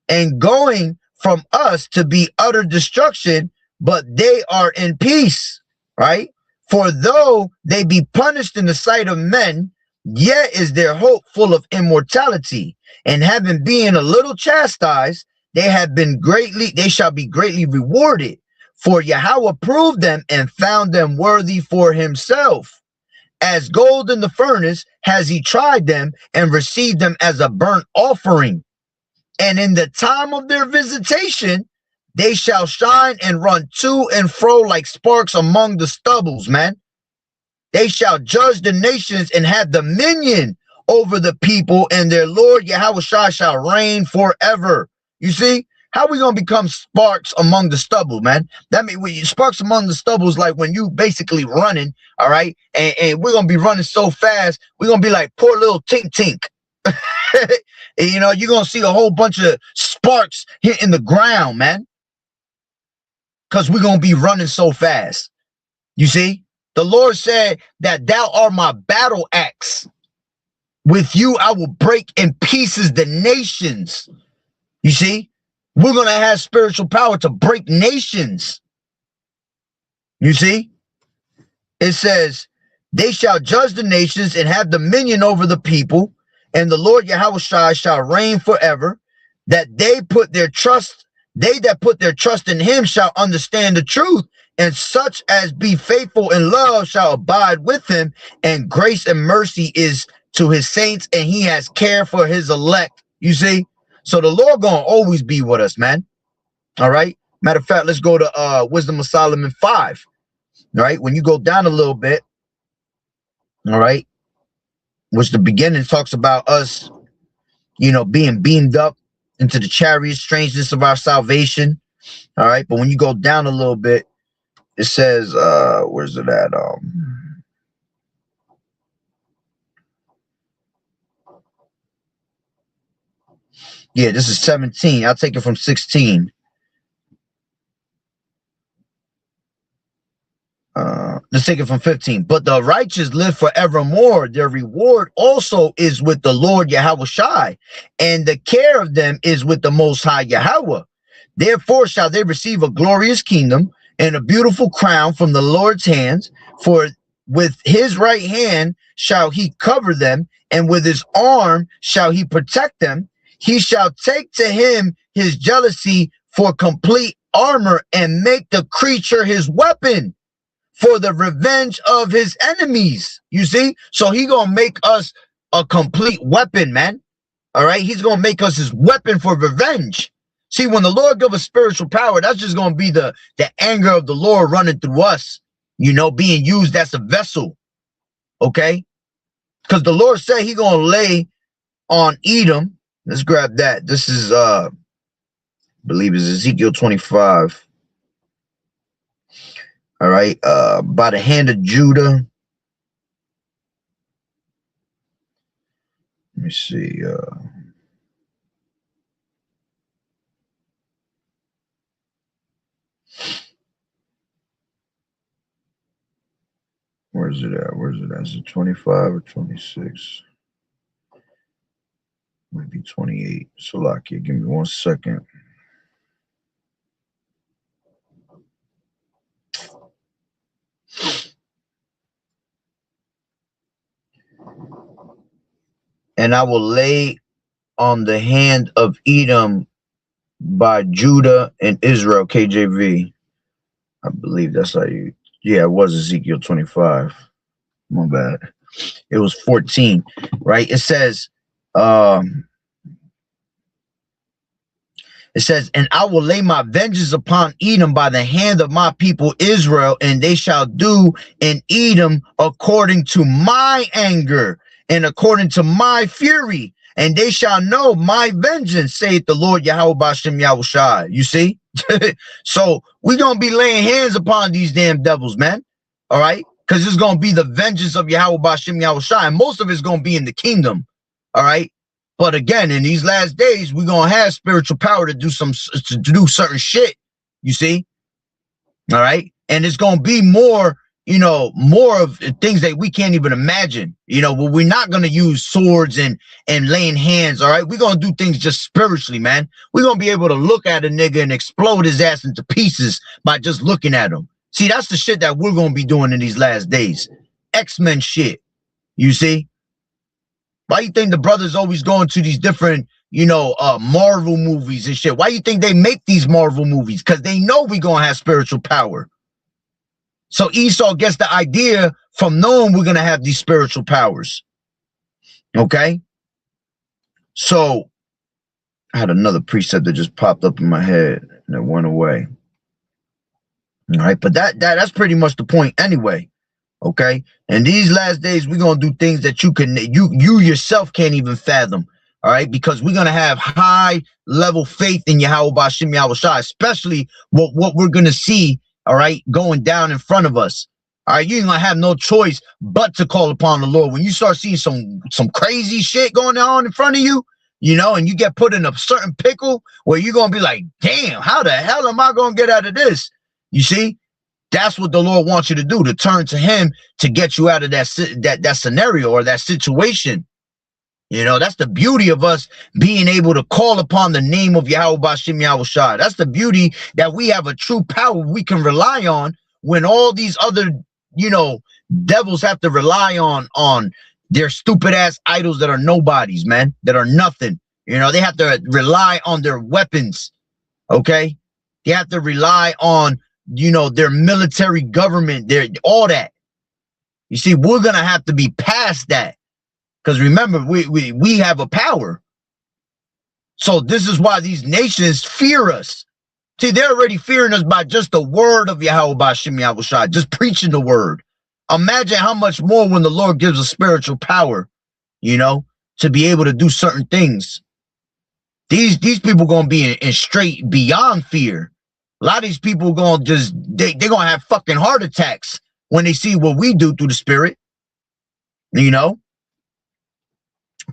and going from us to be utter destruction, but they are in peace, right? For though they be punished in the sight of men, yet is their hope full of immortality, and having been a little chastised, they shall be greatly rewarded. For Yahweh proved them and found them worthy for himself. As gold in the furnace has he tried them and received them as a burnt offering. And in the time of their visitation, they shall shine and run to and fro like sparks among the stubbles, man. They shall judge the nations and have dominion over the people, and their Lord Yahweh shall reign forever. You see? How we gonna become sparks among the stubble, man? That means sparks among the stubble is like when you basically running, all right, and we're gonna be running so fast, we're gonna be like poor little Tink Tink. And, you know, you're gonna see a whole bunch of sparks hitting the ground, man, because we're gonna be running so fast. You see, the Lord said that thou art my battle axe. With you, I will break in pieces the nations. You see? We're going to have spiritual power to break nations. You see? It says, they shall judge the nations and have dominion over the people, and the Lord Yahweh shall reign forever. That they that put their trust in him shall understand the truth, and such as be faithful in love shall abide with him, and grace and mercy is to his saints, and he has care for his elect. You see? So the Lord gonna always be with us, man. All right. Matter of fact, let's go to Wisdom of Solomon 5. All right. When you go down a little bit, all right, which the beginning talks about us, you know, being beamed up into the chariot, strangeness of our salvation. All right. But when you go down a little bit, it says, where's it at? Yeah, this is 17. I'll take it from 16. Let's take it from 15. But the righteous live forevermore. Their reward also is with the Lord Yahweh Shai, and the care of them is with the Most High Yahweh. Therefore shall they receive a glorious kingdom and a beautiful crown from the Lord's hands. For with his right hand shall he cover them, and with his arm shall he protect them. He shall take to him his jealousy for complete armor, and make the creature his weapon for the revenge of his enemies. You see? So he gonna make us a complete weapon, man. All right? He's gonna make us his weapon for revenge. See, when the Lord gives us spiritual power, that's just gonna be the anger of the Lord running through us, you know, being used as a vessel. Okay? Because the Lord said he gonna lay on Edom. Let's grab that. This is I believe it's Ezekiel 25. All right, by the hand of Judah. Let me see. Where's it at? Where's it at? Is it 25 or 26? Might be 28. Salakia, give me 1 second. And I will lay on the hand of Edom by Judah and Israel, KJV. I believe that's how you, yeah, it was Ezekiel 25. My bad. It was 14, right? It says, and I will lay my vengeance upon Edom by the hand of my people Israel, and they shall do in Edom according to my anger and according to my fury, and they shall know my vengeance, saith the Lord Yahweh Bashem Yahushai. You see? So we're gonna be laying hands upon these damn devils, man. All right, because it's going to be the vengeance of Yahweh Bashim Yahushua, and most of it's going to be in the kingdom. All right. But again, in these last days, we're going to have spiritual power to do certain shit. You see? All right. And it's going to be more, you know, more of things that we can't even imagine, you know, but we're not going to use swords and laying hands. All right. We're going to do things just spiritually, man. We're going to be able to look at a nigga and explode his ass into pieces by just looking at him. See, that's the shit that we're going to be doing in these last days. X-Men shit. You see? Why you think the brothers always going to these different, you know, Marvel movies and shit? Why you think they make these Marvel movies? Because they know we're going to have spiritual power. So Esau gets the idea from knowing we're going to have these spiritual powers. Okay? So I had another precept that just popped up in my head and it went away. All right, but that's pretty much the point anyway. Okay, and these last days we're gonna do things that you yourself can't even fathom. All right, because we're gonna have high level faith in Yahweh Bashim Yahushua, especially what we're gonna see. All right, going down in front of us. All right, you ain't gonna have no choice but to call upon the Lord when you start seeing some crazy shit going on in front of you. You know, and you get put in a certain pickle where you're gonna be like, damn, how the hell am I gonna get out of this? You see? That's what the Lord wants you to do, to turn to him to get you out of that scenario or that situation. You know, that's the beauty of us being able to call upon the name of Yahweh Bashim Yahushua. That's the beauty that we have a true power we can rely on when all these other, you know, devils have to rely on their stupid ass idols that are nobodies, man, that are nothing. You know, they have to rely on their weapons. Okay. They have to rely on, you know, their military government, all that. You see, we're gonna have to be past that, because remember, we have a power. So this is why these nations fear us. See, they're already fearing us by just the word of Yahweh Bashim Yahushua, just preaching the word. Imagine how much more when the Lord gives us spiritual power, you know, to be able to do certain things. These people gonna be in straight beyond fear. A lot of these people going to just, they're going to have fucking heart attacks when they see what we do through the spirit, you know?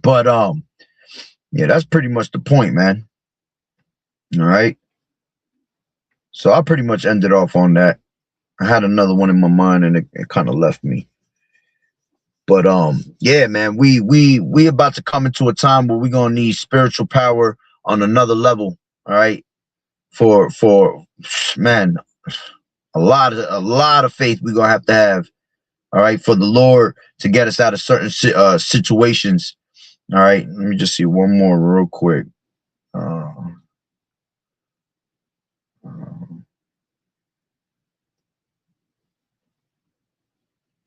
But, yeah, that's pretty much the point, man. All right. So I pretty much ended off on that. I had another one in my mind and it kind of left me. But, yeah, man, we about to come into a time where we're going to need spiritual power on another level. All right. For man, a lot of faith we're gonna have to have, all right, for the Lord to get us out of certain situations. All right, let me just see one more real quick. Let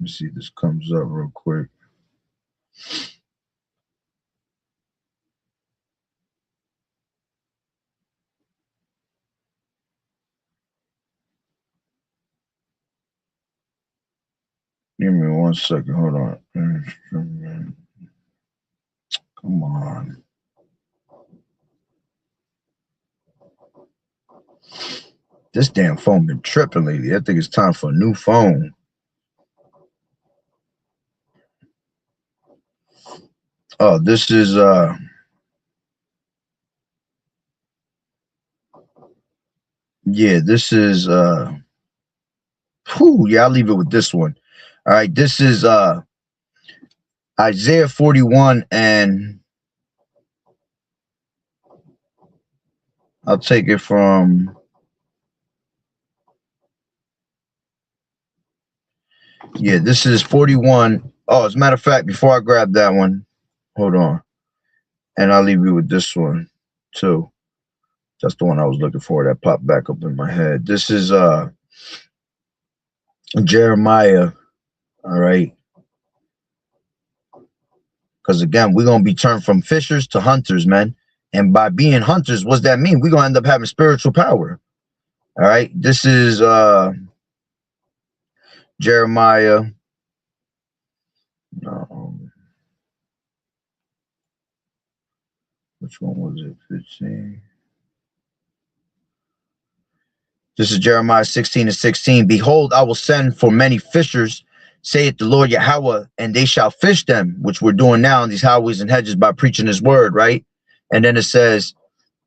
me see if this comes up real quick. Give me 1 second. Hold on. Come on. This damn phone been tripping lately. I think it's time for a new phone. Oh, this is yeah, this is yeah, I'll leave it with this one. All right, this is Isaiah 41, and I'll take it from this is 41. Oh, as a matter of fact, before I grab that one, hold on, and I'll leave you with this one too. That's the one I was looking for that popped back up in my head. This is Jeremiah. All right. Because again, we're going to be turned from fishers to hunters, man. And by being hunters, what's that mean? We're going to end up having spiritual power. All right. This is Jeremiah. Which one was it? 15. This is Jeremiah 16:16. Behold, I will send for many fishers saith the Lord Yahweh, and they shall fish them, which we're doing now in these highways and hedges by preaching his word, right? And then it says,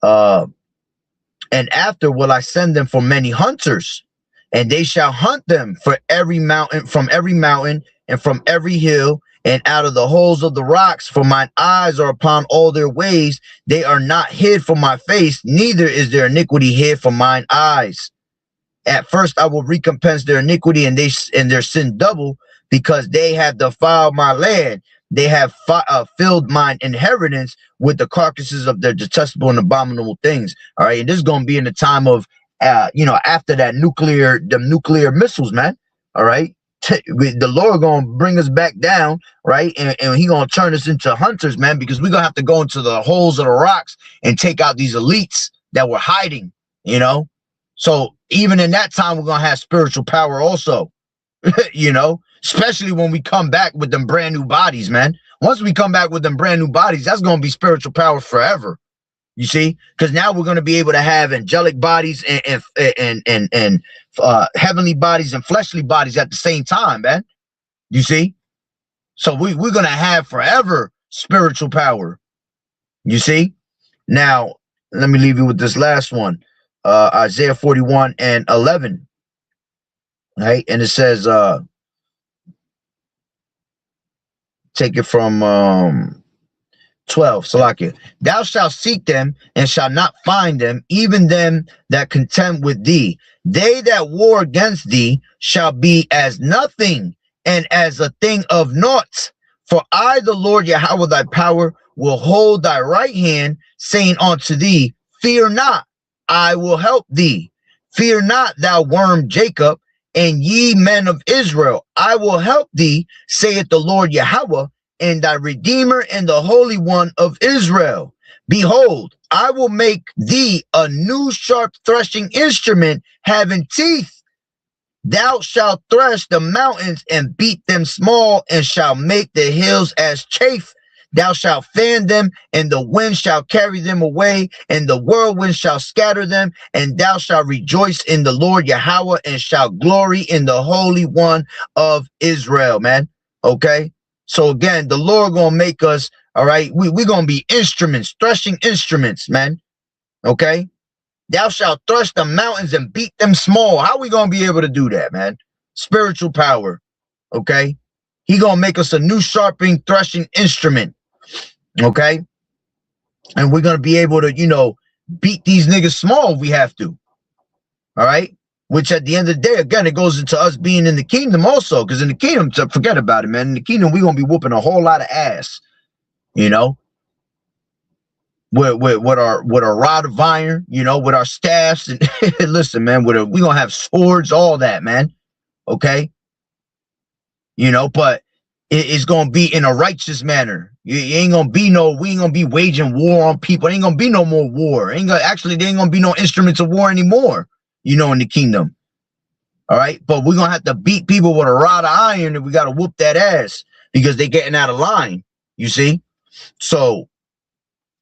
and after will I send them for many hunters, and they shall hunt them for every mountain, from every mountain and from every hill, and out of the holes of the rocks, for mine eyes are upon all their ways. They are not hid from my face, neither is their iniquity hid from mine eyes. At first I will recompense their iniquity and their sin double, because they have defiled my land. They have filled mine inheritance with the carcasses of their detestable and abominable things. All right, and this is going to be in the time of, after that nuclear missiles, man. All right, the Lord going to bring us back down, right, and he going to turn us into hunters, man, because we're going to have to go into the holes of the rocks and take out these elites that were hiding, So even in that time, we're going to have spiritual power also, especially when we come back with them brand new bodies, man. Once we come back with them brand new bodies, that's going to be spiritual power forever. You see, because now we're going to be able to have angelic bodies and heavenly bodies and fleshly bodies at the same time, man. You see, so we're going to have forever spiritual power. You see, now let me leave you with this last one. Isaiah 41:11, right? And it says, take it from 12, Salakia. Thou shalt seek them and shalt not find them, even them that contend with thee. They that war against thee shall be as nothing and as a thing of naught. For I, the Lord Yahweh thy power, will hold thy right hand, saying unto thee, fear not, I will help thee. Fear not, thou worm Jacob, and ye men of Israel, I will help thee, saith the Lord Yahweh, and thy Redeemer and the Holy One of Israel. Behold, I will make thee a new sharp threshing instrument having teeth. Thou shalt thresh the mountains and beat them small, and shalt make the hills as chaff. Thou shalt fan them, and the wind shall carry them away, and the whirlwind shall scatter them, and thou shalt rejoice in the Lord Yahweh, and shalt glory in the Holy One of Israel, man. Okay? So again, the Lord gonna make us, all right, we're gonna be instruments, threshing instruments, man. Okay? Thou shalt thresh the mountains and beat them small. How we gonna be able to do that, man? Spiritual power. Okay? He gonna make us a new sharpening, threshing instrument. Okay? And we're gonna be able to, beat these niggas small if we have to. All right? Which at the end of the day, again, it goes into us being in the kingdom also, because in the kingdom, forget about it, man. In the kingdom, we're going to be whooping a whole lot of ass, with our rod of iron, with our staffs. And listen, man, we're going to have swords, all that, man. Okay? But it's going to be in a righteous manner. We ain't going to be waging war on people. It ain't going to be no more war. There ain't going to be no instruments of war anymore. In the kingdom. All right. But we're going to have to beat people with a rod of iron, and we got to whoop that ass because they're getting out of line. You see? So,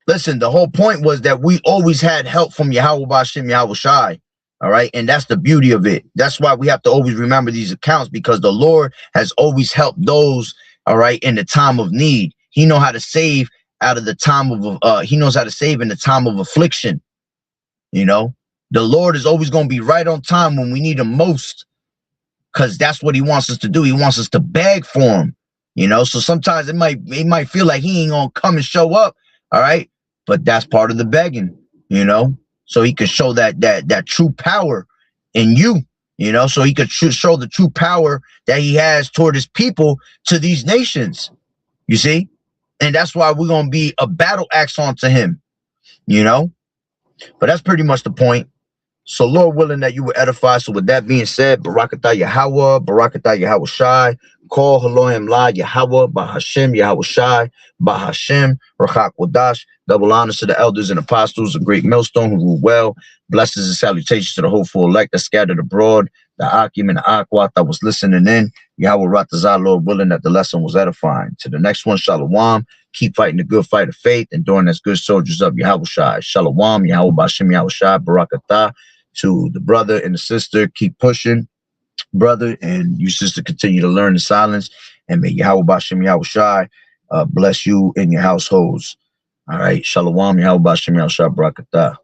listen, the whole point was that we always had help from Yahweh B'Shem Yahweh Shai. All right. And that's the beauty of it. That's why we have to always remember these accounts, because the Lord has always helped those, all right, in the time of need. He knows how to save out of the time of, he knows how to save in the time of affliction. The Lord is always going to be right on time when we need him most, because that's what he wants us to do. He wants us to beg for him, So sometimes it might feel like he ain't going to come and show up, all right? But that's part of the begging, So he can show that true power in you, So he could show the true power that he has toward his people to these nations, you see? And that's why we're going to be a battle axe onto him, But that's pretty much the point. So Lord willing that you will edify. So with that being said, Barakatah Yahweh, Barakatah Yahweh Shai, call Elohim La Yahweh, Bahashem Yahweh Shai, Bahashem, Rachak Wadash. Double honors to the elders and apostles, a great millstone who rule well. Blessings and salutations to the hopeful elect that scattered abroad, the Akim and the Akwat that was listening in. Yahweh Ratazah, Lord willing that the lesson was edifying. To the next one, Shalom. Keep fighting the good fight of faith, enduring as good soldiers of Yahweh Shai. Shalom, Yahweh B'Shem Yahweh Shai, Barakatah. To the brother and the sister, keep pushing. brother, and you sister continue to learn in silence. And may Yahweh Bashem Yahweh Shai bless you and your households. All right. Shalom, Yahweh Bashem Yahweh Shai Barakatah.